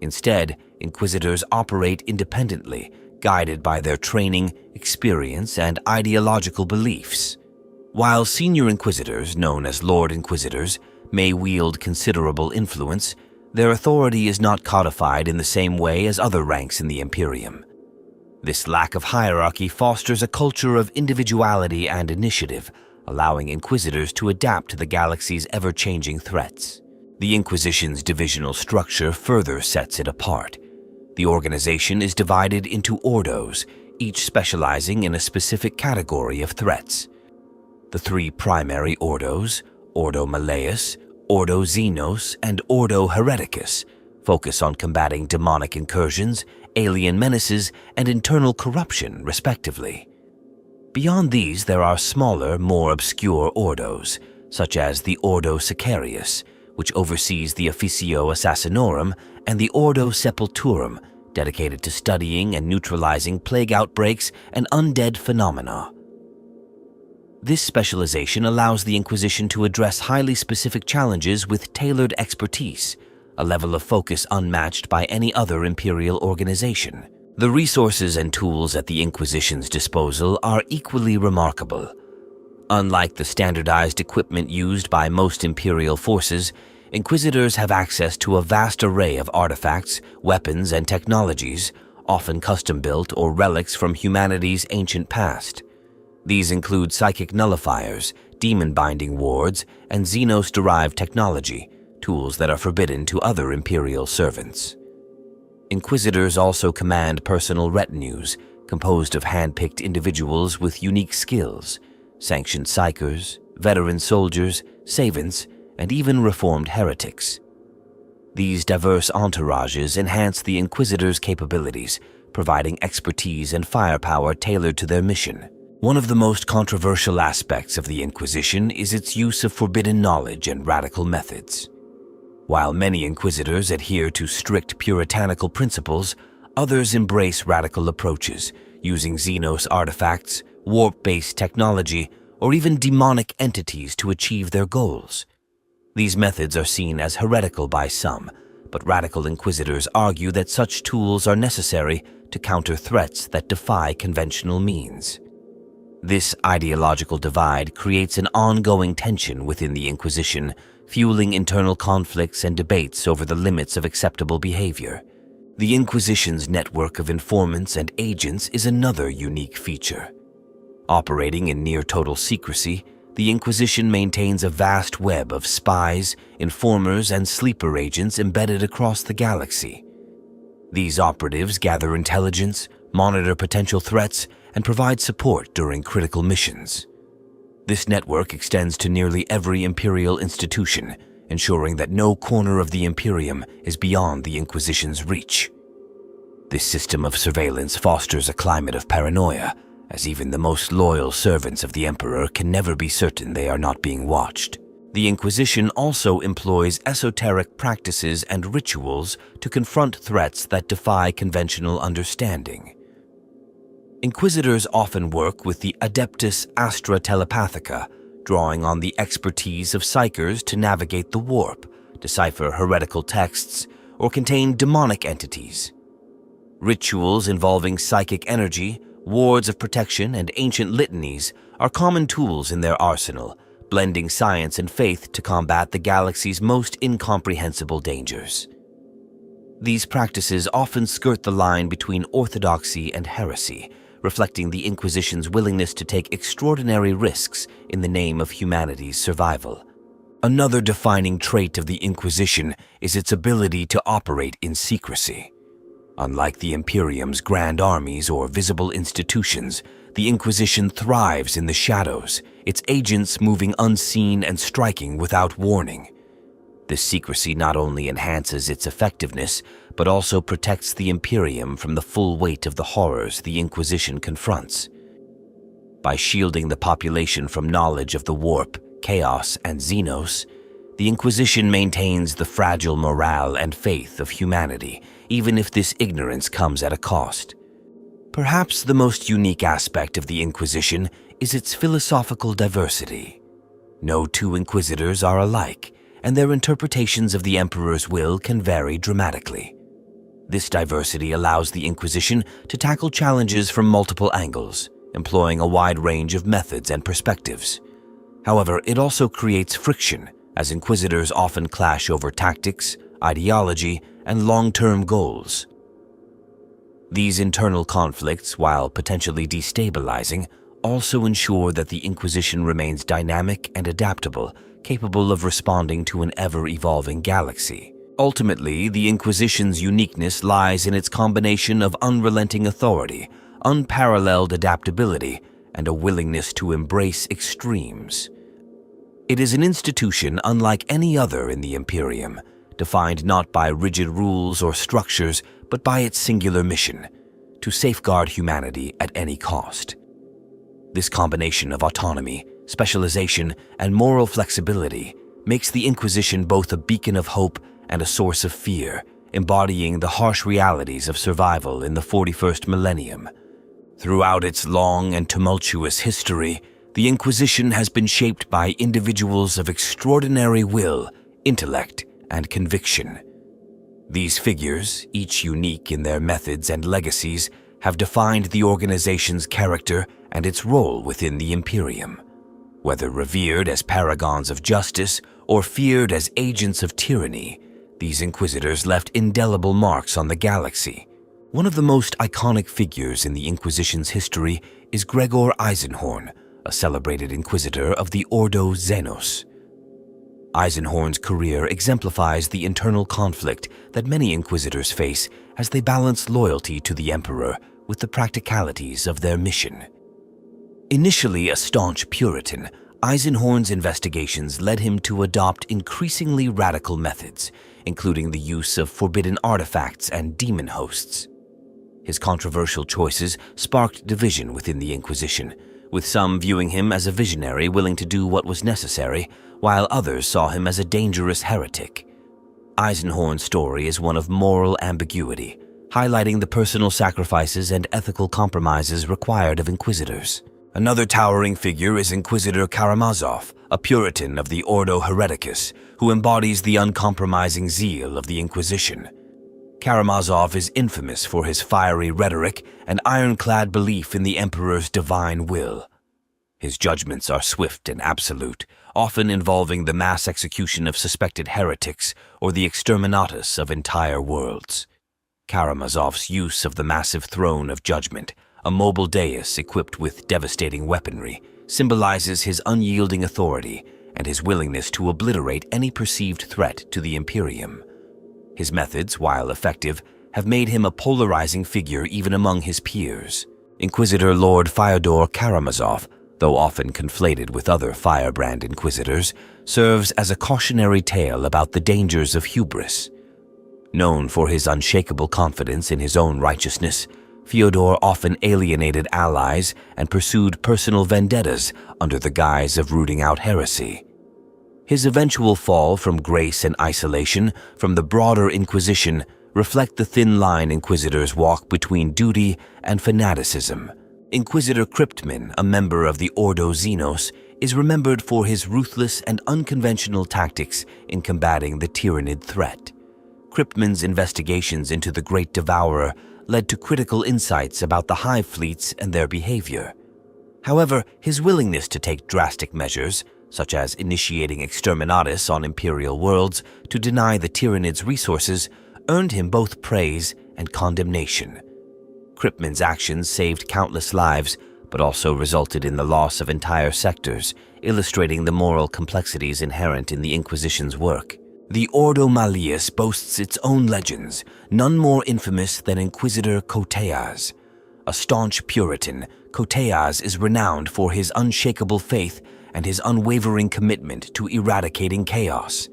S1: Instead, Inquisitors operate independently, guided by their training, experience, and ideological beliefs. While senior Inquisitors, known as Lord Inquisitors, may wield considerable influence, their authority is not codified in the same way as other ranks in the Imperium. This lack of hierarchy fosters a culture of individuality and initiative, allowing Inquisitors to adapt to the galaxy's ever-changing threats. The Inquisition's divisional structure further sets it apart. The organization is divided into ordos, each specializing in a specific category of threats. The three primary ordos, Ordo Malleus, Ordo Xenos, and Ordo Hereticus, focus on combating demonic incursions, alien menaces, and internal corruption, respectively. Beyond these, there are smaller, more obscure ordos, such as the Ordo Sicarius, which oversees the Officio Assassinorum, and the Ordo Sepulturum, dedicated to studying and neutralizing plague outbreaks and undead phenomena. This specialization allows the Inquisition to address highly specific challenges with tailored expertise, a level of focus unmatched by any other imperial organization. The resources and tools at the Inquisition's disposal are equally remarkable. Unlike the standardized equipment used by most imperial forces, Inquisitors have access to a vast array of artifacts, weapons, and technologies, often custom-built or relics from humanity's ancient past. These include psychic nullifiers, demon-binding wards, and Xenos-derived technology, tools that are forbidden to other imperial servants. Inquisitors also command personal retinues, composed of hand-picked individuals with unique skills, sanctioned psychers, veteran soldiers, savants, and even reformed heretics. These diverse entourages enhance the Inquisitors' capabilities, providing expertise and firepower tailored to their mission. One of the most controversial aspects of the Inquisition is its use of forbidden knowledge and radical methods. While many Inquisitors adhere to strict puritanical principles, others embrace radical approaches, using Xenos artifacts, warp-based technology, or even demonic entities to achieve their goals. These methods are seen as heretical by some, but radical Inquisitors argue that such tools are necessary to counter threats that defy conventional means. This ideological divide creates an ongoing tension within the Inquisition, fueling internal conflicts and debates over the limits of acceptable behavior. The Inquisition's network of informants and agents is another unique feature. Operating in near-total secrecy, the Inquisition maintains a vast web of spies, informers, and sleeper agents embedded across the galaxy. These operatives gather intelligence, monitor potential threats, and provide support during critical missions. This network extends to nearly every Imperial institution, ensuring that no corner of the Imperium is beyond the Inquisition's reach. This system of surveillance fosters a climate of paranoia, as even the most loyal servants of the Emperor can never be certain they are not being watched. The Inquisition also employs esoteric practices and rituals to confront threats that defy conventional understanding. Inquisitors often work with the Adeptus Astra Telepathica, drawing on the expertise of psychers to navigate the warp, decipher heretical texts, or contain demonic entities. Rituals involving psychic energy, wards of protection, and ancient litanies are common tools in their arsenal, blending science and faith to combat the galaxy's most incomprehensible dangers. These practices often skirt the line between orthodoxy and heresy, reflecting the Inquisition's willingness to take extraordinary risks in the name of humanity's survival. Another defining trait of the Inquisition is its ability to operate in secrecy. Unlike the Imperium's grand armies or visible institutions, the Inquisition thrives in the shadows, its agents moving unseen and striking without warning. This secrecy not only enhances its effectiveness, but also protects the Imperium from the full weight of the horrors the Inquisition confronts. By shielding the population from knowledge of the warp, chaos, and Xenos, the Inquisition maintains the fragile morale and faith of humanity, even if this ignorance comes at a cost. Perhaps the most unique aspect of the Inquisition is its philosophical diversity. No two Inquisitors are alike, and their interpretations of the Emperor's will can vary dramatically. This diversity allows the Inquisition to tackle challenges from multiple angles, employing a wide range of methods and perspectives. However, it also creates friction, as Inquisitors often clash over tactics, ideology, and long-term goals. These internal conflicts, while potentially destabilizing, also ensure that the Inquisition remains dynamic and adaptable, capable of responding to an ever-evolving galaxy. Ultimately, the Inquisition's uniqueness lies in its combination of unrelenting authority, unparalleled adaptability, and a willingness to embrace extremes. It is an institution unlike any other in the Imperium, defined not by rigid rules or structures, but by its singular mission: to safeguard humanity at any cost. This combination of autonomy, specialization, and moral flexibility makes the Inquisition both a beacon of hope and a source of fear, embodying the harsh realities of survival in the 41st millennium. Throughout its long and tumultuous history, the Inquisition has been shaped by individuals of extraordinary will, intellect, and conviction. These figures, each unique in their methods and legacies, have defined the organization's character and its role within the Imperium. Whether revered as paragons of justice or feared as agents of tyranny, these Inquisitors left indelible marks on the galaxy. One of the most iconic figures in the Inquisition's history is Gregor Eisenhorn, a celebrated Inquisitor of the Ordo Xenos. Eisenhorn's career exemplifies the internal conflict that many Inquisitors face as they balance loyalty to the Emperor with the practicalities of their mission. Initially a staunch Puritan, Eisenhorn's investigations led him to adopt increasingly radical methods, including the use of forbidden artifacts and demon hosts. His controversial choices sparked division within the Inquisition, with some viewing him as a visionary willing to do what was necessary, while others saw him as a dangerous heretic. Eisenhorn's story is one of moral ambiguity, highlighting the personal sacrifices and ethical compromises required of Inquisitors. Another towering figure is Inquisitor Karamazov, a Puritan of the Ordo Hereticus, who embodies the uncompromising zeal of the Inquisition. Karamazov is infamous for his fiery rhetoric and ironclad belief in the Emperor's divine will. His judgments are swift and absolute, often involving the mass execution of suspected heretics or the exterminatus of entire worlds. Karamazov's use of the massive throne of judgment, a mobile dais equipped with devastating weaponry, symbolizes his unyielding authority and his willingness to obliterate any perceived threat to the Imperium. His methods, while effective, have made him a polarizing figure even among his peers. Inquisitor Lord Fyodor Karamazov, though often conflated with other firebrand Inquisitors, serves as a cautionary tale about the dangers of hubris. Known for his unshakable confidence in his own righteousness, Fyodor often alienated allies and pursued personal vendettas under the guise of rooting out heresy. His eventual fall from grace and isolation from the broader Inquisition reflect the thin line Inquisitors walk between duty and fanaticism. Inquisitor Cryptman, a member of the Ordo Xenos, is remembered for his ruthless and unconventional tactics in combating the Tyrannid threat. Cryptman's investigations into the Great Devourer led to critical insights about the hive fleets and their behavior. However, his willingness to take drastic measures, such as initiating exterminatus on Imperial worlds to deny the Tyrannids resources, earned him both praise and condemnation. Cryptman's actions saved countless lives, but also resulted in the loss of entire sectors, illustrating the moral complexities inherent in the Inquisition's work. The Ordo Malleus boasts its own legends, none more infamous than Inquisitor Koteas. A staunch Puritan, Koteas is renowned for his unshakable faith and his unwavering commitment to eradicating chaos.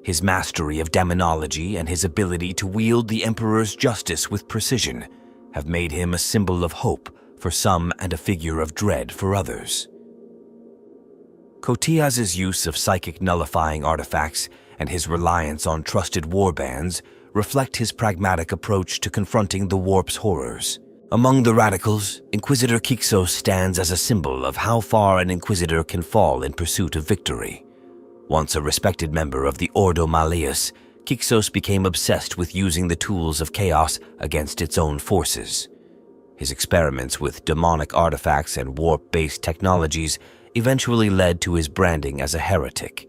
S1: His mastery of demonology and his ability to wield the Emperor's justice with precision have made him a symbol of hope for some and a figure of dread for others. Koteas' use of psychic nullifying artifacts and his reliance on trusted warbands reflect his pragmatic approach to confronting the warp's horrors. Among the radicals, Inquisitor Kixos stands as a symbol of how far an Inquisitor can fall in pursuit of victory. Once a respected member of the Ordo Malleus, Kixos became obsessed with using the tools of chaos against its own forces. His experiments with demonic artifacts and warp-based technologies eventually led to his branding as a heretic.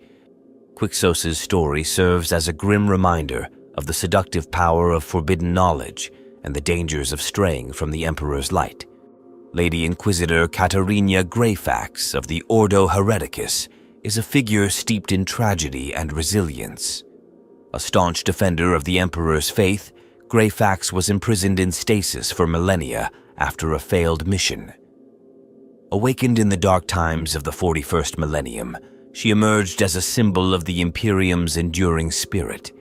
S1: Quixos' story serves as a grim reminder of the seductive power of forbidden knowledge and the dangers of straying from the Emperor's light. Lady Inquisitor Katarina Greyfax of the Ordo Hereticus is a figure steeped in tragedy and resilience. A staunch defender of the Emperor's faith, Greyfax was imprisoned in stasis for millennia after a failed mission. Awakened in the dark times of the 41st millennium, she emerged as a symbol of the Imperium's enduring spirit.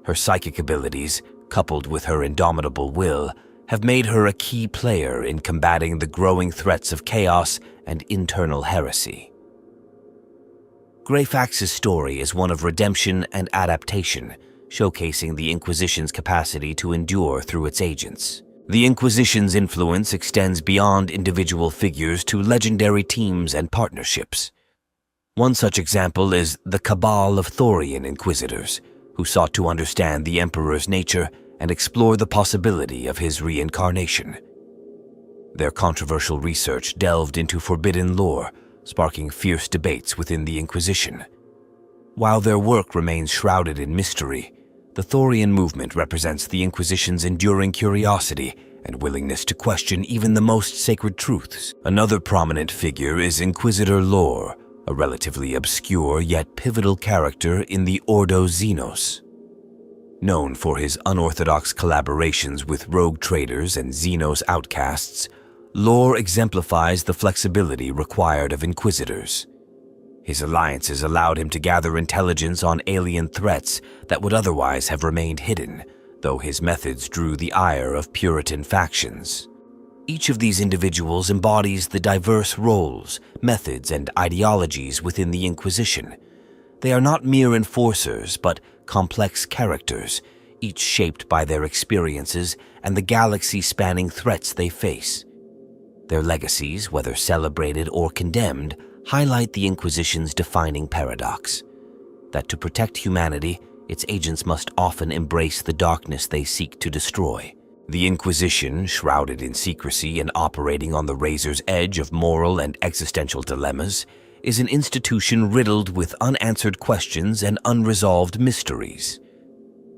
S1: Her psychic abilities, coupled with her indomitable will, have made her a key player in combating the growing threats of chaos and internal heresy. Greyfax's story is one of redemption and adaptation, showcasing the Inquisition's capacity to endure through its agents. The Inquisition's influence extends beyond individual figures to legendary teams and partnerships. One such example is the cabal of Thorian Inquisitors, who sought to understand the Emperor's nature and explore the possibility of his reincarnation. Their controversial research delved into forbidden lore, sparking fierce debates within the Inquisition. While their work remains shrouded in mystery, the Thorian movement represents the Inquisition's enduring curiosity and willingness to question even the most sacred truths. Another prominent figure is Inquisitor Lore, a relatively obscure yet pivotal character in the Ordo Xenos. Known for his unorthodox collaborations with rogue traders and Xenos outcasts, Lore exemplifies the flexibility required of Inquisitors. His alliances allowed him to gather intelligence on alien threats that would otherwise have remained hidden, though his methods drew the ire of Puritan factions. Each of these individuals embodies the diverse roles, methods, and ideologies within the Inquisition. They are not mere enforcers, but complex characters, each shaped by their experiences and the galaxy-spanning threats they face. Their legacies, whether celebrated or condemned, highlight the Inquisition's defining paradox: that to protect humanity, its agents must often embrace the darkness they seek to destroy. The Inquisition, shrouded in secrecy and operating on the razor's edge of moral and existential dilemmas, is an institution riddled with unanswered questions and unresolved mysteries.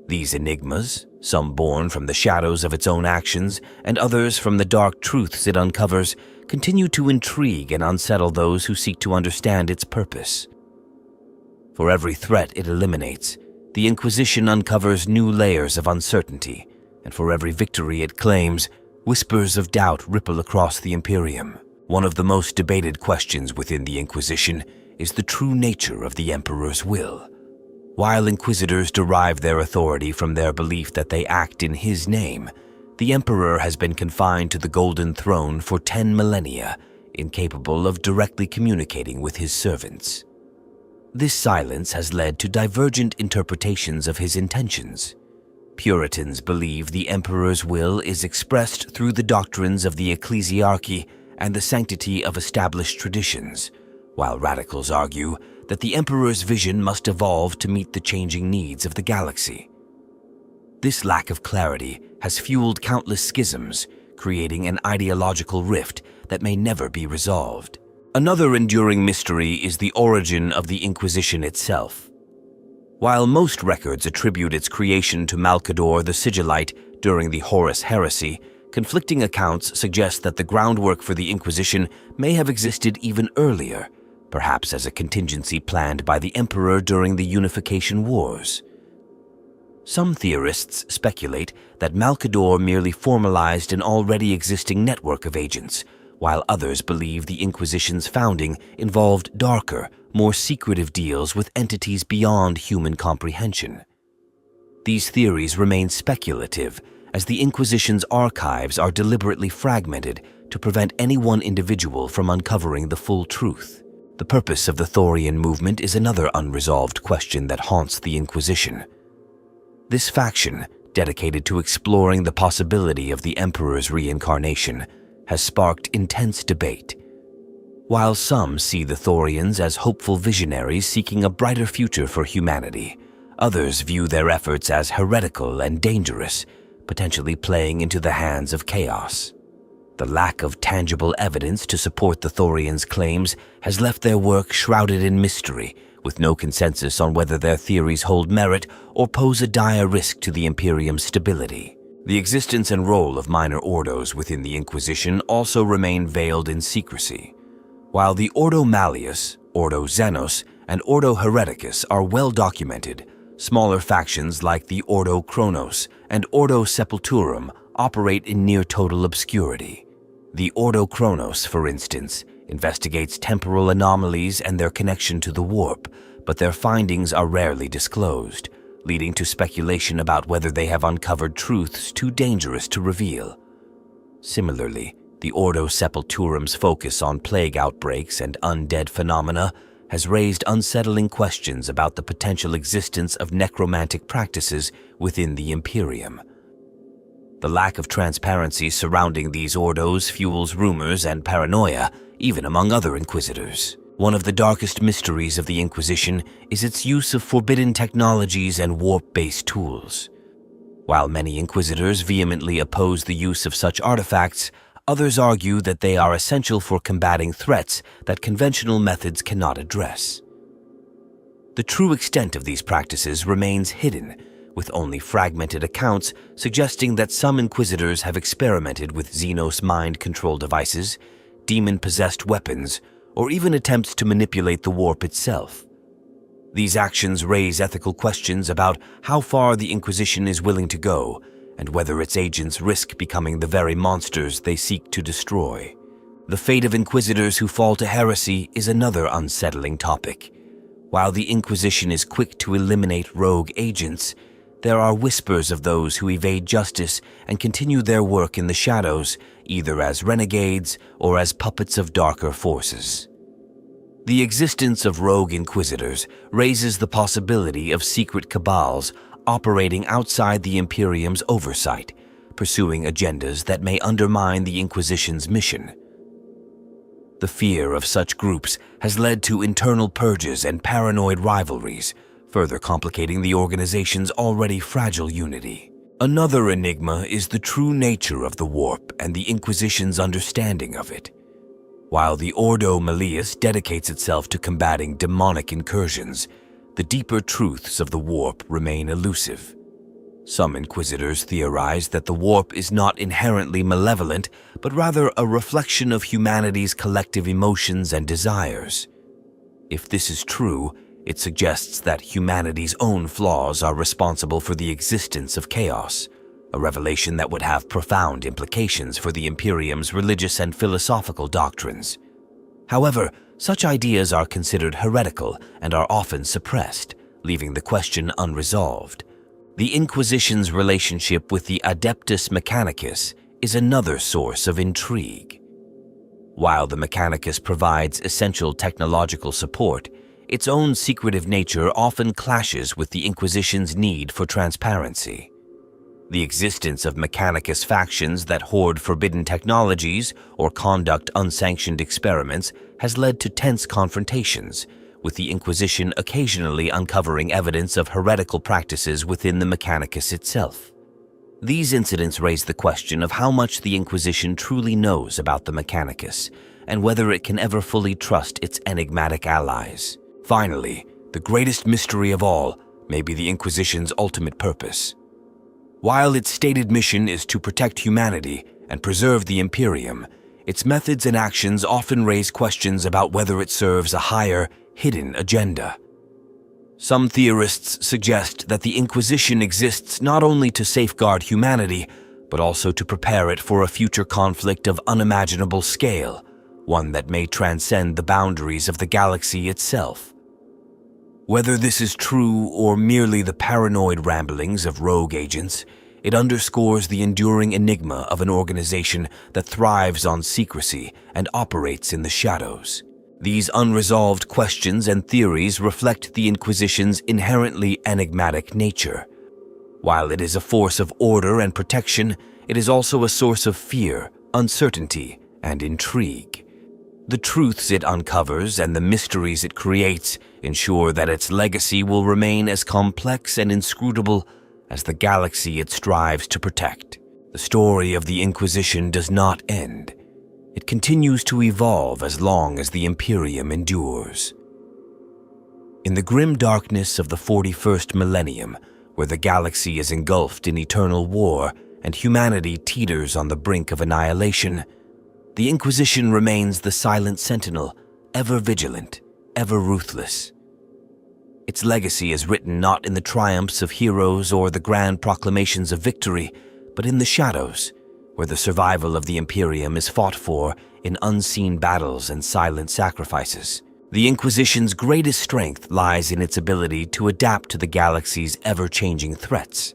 S1: These enigmas, some born from the shadows of its own actions and others from the dark truths it uncovers, continue to intrigue and unsettle those who seek to understand its purpose. For every threat it eliminates, the Inquisition uncovers new layers of uncertainty, and for every victory it claims, whispers of doubt ripple across the Imperium. One of the most debated questions within the Inquisition is the true nature of the Emperor's will. While Inquisitors derive their authority from their belief that they act in his name, the Emperor has been confined to the Golden Throne for 10 millennia, incapable of directly communicating with his servants. This silence has led to divergent interpretations of his intentions. Puritans believe the Emperor's will is expressed through the doctrines of the ecclesiarchy and the sanctity of established traditions, while radicals argue that the Emperor's vision must evolve to meet the changing needs of the galaxy. This lack of clarity has fueled countless schisms, creating an ideological rift that may never be resolved. Another enduring mystery is the origin of the Inquisition itself. While most records attribute its creation to Malcador the Sigillite during the Horus Heresy, conflicting accounts suggest that the groundwork for the Inquisition may have existed even earlier, perhaps as a contingency planned by the Emperor during the Unification Wars. Some theorists speculate that Malcador merely formalized an already existing network of agents, while others believe the Inquisition's founding involved darker, more secretive deals with entities beyond human comprehension. These theories remain speculative, as the Inquisition's archives are deliberately fragmented to prevent any one individual from uncovering the full truth. The purpose of the Thorian movement is another unresolved question that haunts the Inquisition. This faction, dedicated to exploring the possibility of the Emperor's reincarnation, has sparked intense debate. While some see the Thorians as hopeful visionaries seeking a brighter future for humanity, others view their efforts as heretical and dangerous, potentially playing into the hands of chaos. The lack of tangible evidence to support the Thorians' claims has left their work shrouded in mystery, with no consensus on whether their theories hold merit or pose a dire risk to the Imperium's stability. The existence and role of minor ordos within the Inquisition also remain veiled in secrecy. While the Ordo Malleus, Ordo Xenos, and Ordo Hereticus are well documented, smaller factions like the Ordo Chronos and Ordo Sepulturum operate in near total obscurity. The Ordo Chronos, for instance, investigates temporal anomalies and their connection to the warp, but their findings are rarely disclosed, leading to speculation about whether they have uncovered truths too dangerous to reveal. Similarly, the Ordo Sepulturum's focus on plague outbreaks and undead phenomena has raised unsettling questions about the potential existence of necromantic practices within the Imperium. The lack of transparency surrounding these ordos fuels rumors and paranoia, even among other Inquisitors. One of the darkest mysteries of the Inquisition is its use of forbidden technologies and warp-based tools. While many Inquisitors vehemently oppose the use of such artifacts, others argue that they are essential for combating threats that conventional methods cannot address. The true extent of these practices remains hidden, with only fragmented accounts suggesting that some Inquisitors have experimented with Xenos mind control devices, demon-possessed weapons, or even attempts to manipulate the warp itself. These actions raise ethical questions about how far the Inquisition is willing to go, and whether its agents risk becoming the very monsters they seek to destroy. The fate of Inquisitors who fall to heresy is another unsettling topic. While the Inquisition is quick to eliminate rogue agents, there are whispers of those who evade justice and continue their work in the shadows, either as renegades or as puppets of darker forces. The existence of rogue Inquisitors raises the possibility of secret cabals operating outside the Imperium's oversight, pursuing agendas that may undermine the Inquisition's mission. The fear of such groups has led to internal purges and paranoid rivalries, further complicating the organization's already fragile unity. Another enigma is the true nature of the warp and the Inquisition's understanding of it. While the Ordo Malleus dedicates itself to combating demonic incursions, the deeper truths of the warp remain elusive. Some Inquisitors theorize that the warp is not inherently malevolent, but rather a reflection of humanity's collective emotions and desires. If this is true, it suggests that humanity's own flaws are responsible for the existence of chaos, a revelation that would have profound implications for the Imperium's religious and philosophical doctrines. However, such ideas are considered heretical and are often suppressed, leaving the question unresolved. The Inquisition's relationship with the Adeptus Mechanicus is another source of intrigue. While the Mechanicus provides essential technological support, its own secretive nature often clashes with the Inquisition's need for transparency. The existence of Mechanicus factions that hoard forbidden technologies or conduct unsanctioned experiments has led to tense confrontations, with the Inquisition occasionally uncovering evidence of heretical practices within the Mechanicus itself. These incidents raise the question of how much the Inquisition truly knows about the Mechanicus, and whether it can ever fully trust its enigmatic allies. Finally, the greatest mystery of all may be the Inquisition's ultimate purpose. While its stated mission is to protect humanity and preserve the Imperium, its methods and actions often raise questions about whether it serves a higher, hidden agenda. Some theorists suggest that the Inquisition exists not only to safeguard humanity, but also to prepare it for a future conflict of unimaginable scale, one that may transcend the boundaries of the galaxy itself. Whether this is true or merely the paranoid ramblings of rogue agents, it underscores the enduring enigma of an organization that thrives on secrecy and operates in the shadows. These unresolved questions and theories reflect the Inquisition's inherently enigmatic nature. While it is a force of order and protection, it is also a source of fear, uncertainty, and intrigue. The truths it uncovers and the mysteries it creates ensure that its legacy will remain as complex and inscrutable as the galaxy it strives to protect. The story of the Inquisition does not end. It continues to evolve as long as the Imperium endures. In the grim darkness of the 41st millennium, where the galaxy is engulfed in eternal war and humanity teeters on the brink of annihilation, the Inquisition remains the silent sentinel, ever vigilant, ever ruthless. Its legacy is written not in the triumphs of heroes or the grand proclamations of victory, but in the shadows, where the survival of the Imperium is fought for in unseen battles and silent sacrifices. The Inquisition's greatest strength lies in its ability to adapt to the galaxy's ever-changing threats.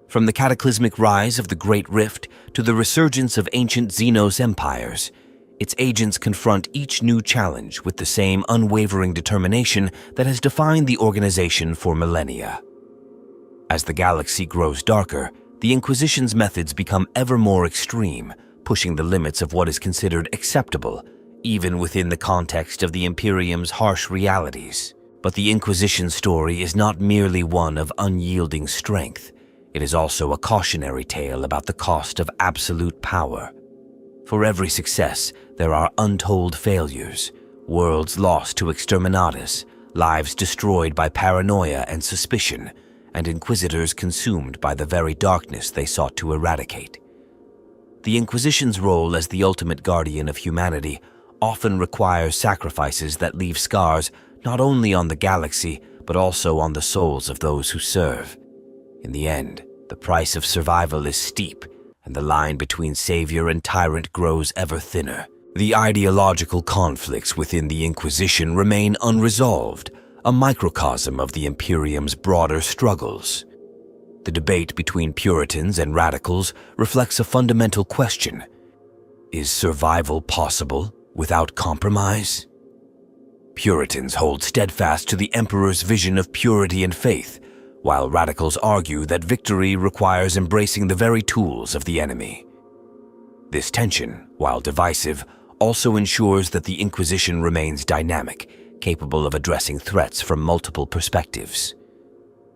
S1: From the cataclysmic rise of the Great Rift to the resurgence of ancient Xenos empires, its agents confront each new challenge with the same unwavering determination that has defined the organization for millennia. As the galaxy grows darker, the Inquisition's methods become ever more extreme, pushing the limits of what is considered acceptable, even within the context of the Imperium's harsh realities. But the Inquisition's story is not merely one of unyielding strength. It is also a cautionary tale about the cost of absolute power. For every success, there are untold failures, worlds lost to exterminatus, lives destroyed by paranoia and suspicion, and inquisitors consumed by the very darkness they sought to eradicate. The Inquisition's role as the ultimate guardian of humanity often requires sacrifices that leave scars not only on the galaxy, but also on the souls of those who serve. In the end, the price of survival is steep, and the line between savior and tyrant grows ever thinner. The ideological conflicts within the Inquisition remain unresolved, a microcosm of the Imperium's broader struggles. The debate between Puritans and radicals reflects a fundamental question: is survival possible without compromise? Puritans hold steadfast to the Emperor's vision of purity and faith, while radicals argue that victory requires embracing the very tools of the enemy. This tension, while divisive, also ensures that the Inquisition remains dynamic, capable of addressing threats from multiple perspectives.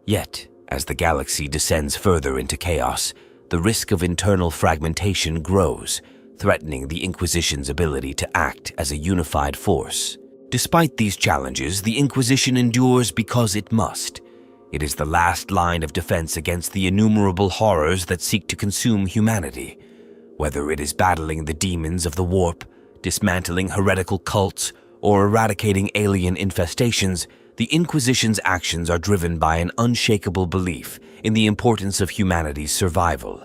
S1: Yet, as the galaxy descends further into chaos, the risk of internal fragmentation grows, threatening the Inquisition's ability to act as a unified force. Despite these challenges, the Inquisition endures because it must. It is the last line of defense against the innumerable horrors that seek to consume humanity. Whether it is battling the demons of the warp, dismantling heretical cults, or eradicating alien infestations, the Inquisition's actions are driven by an unshakable belief in the importance of humanity's survival.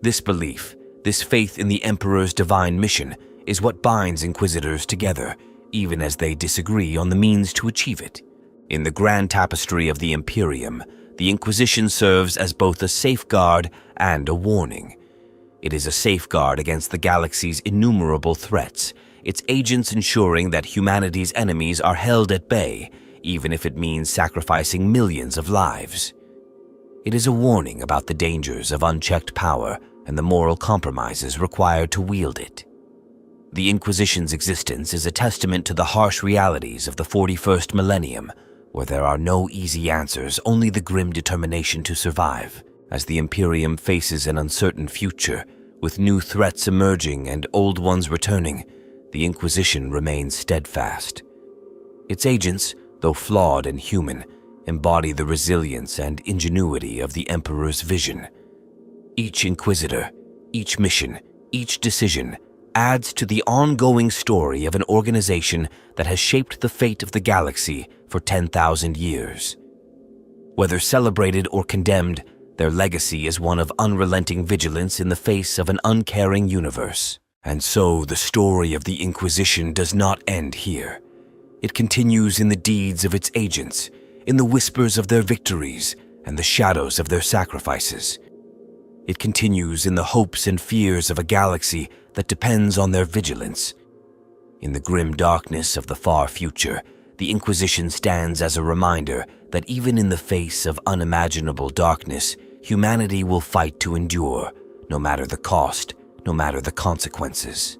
S1: This belief, this faith in the Emperor's divine mission, is what binds Inquisitors together, even as they disagree on the means to achieve it. In the grand tapestry of the Imperium, the Inquisition serves as both a safeguard and a warning. It is a safeguard against the galaxy's innumerable threats, its agents ensuring that humanity's enemies are held at bay, even if it means sacrificing millions of lives. It is a warning about the dangers of unchecked power and the moral compromises required to wield it. The Inquisition's existence is a testament to the harsh realities of the 41st millennium, where there are no easy answers, only the grim determination to survive. As the Imperium faces an uncertain future, with new threats emerging and old ones returning, the Inquisition remains steadfast. Its agents, though flawed and human, embody the resilience and ingenuity of the Emperor's vision. Each Inquisitor, each mission, each decision adds to the ongoing story of an organization that has shaped the fate of the galaxy for 10,000 years. Whether celebrated or condemned, their legacy is one of unrelenting vigilance in the face of an uncaring universe. And so the story of the Inquisition does not end here. It continues in the deeds of its agents, in the whispers of their victories, and the shadows of their sacrifices. It continues in the hopes and fears of a galaxy that depends on their vigilance. In the grim darkness of the far future, the Inquisition stands as a reminder that even in the face of unimaginable darkness, humanity will fight to endure, no matter the cost, no matter the consequences.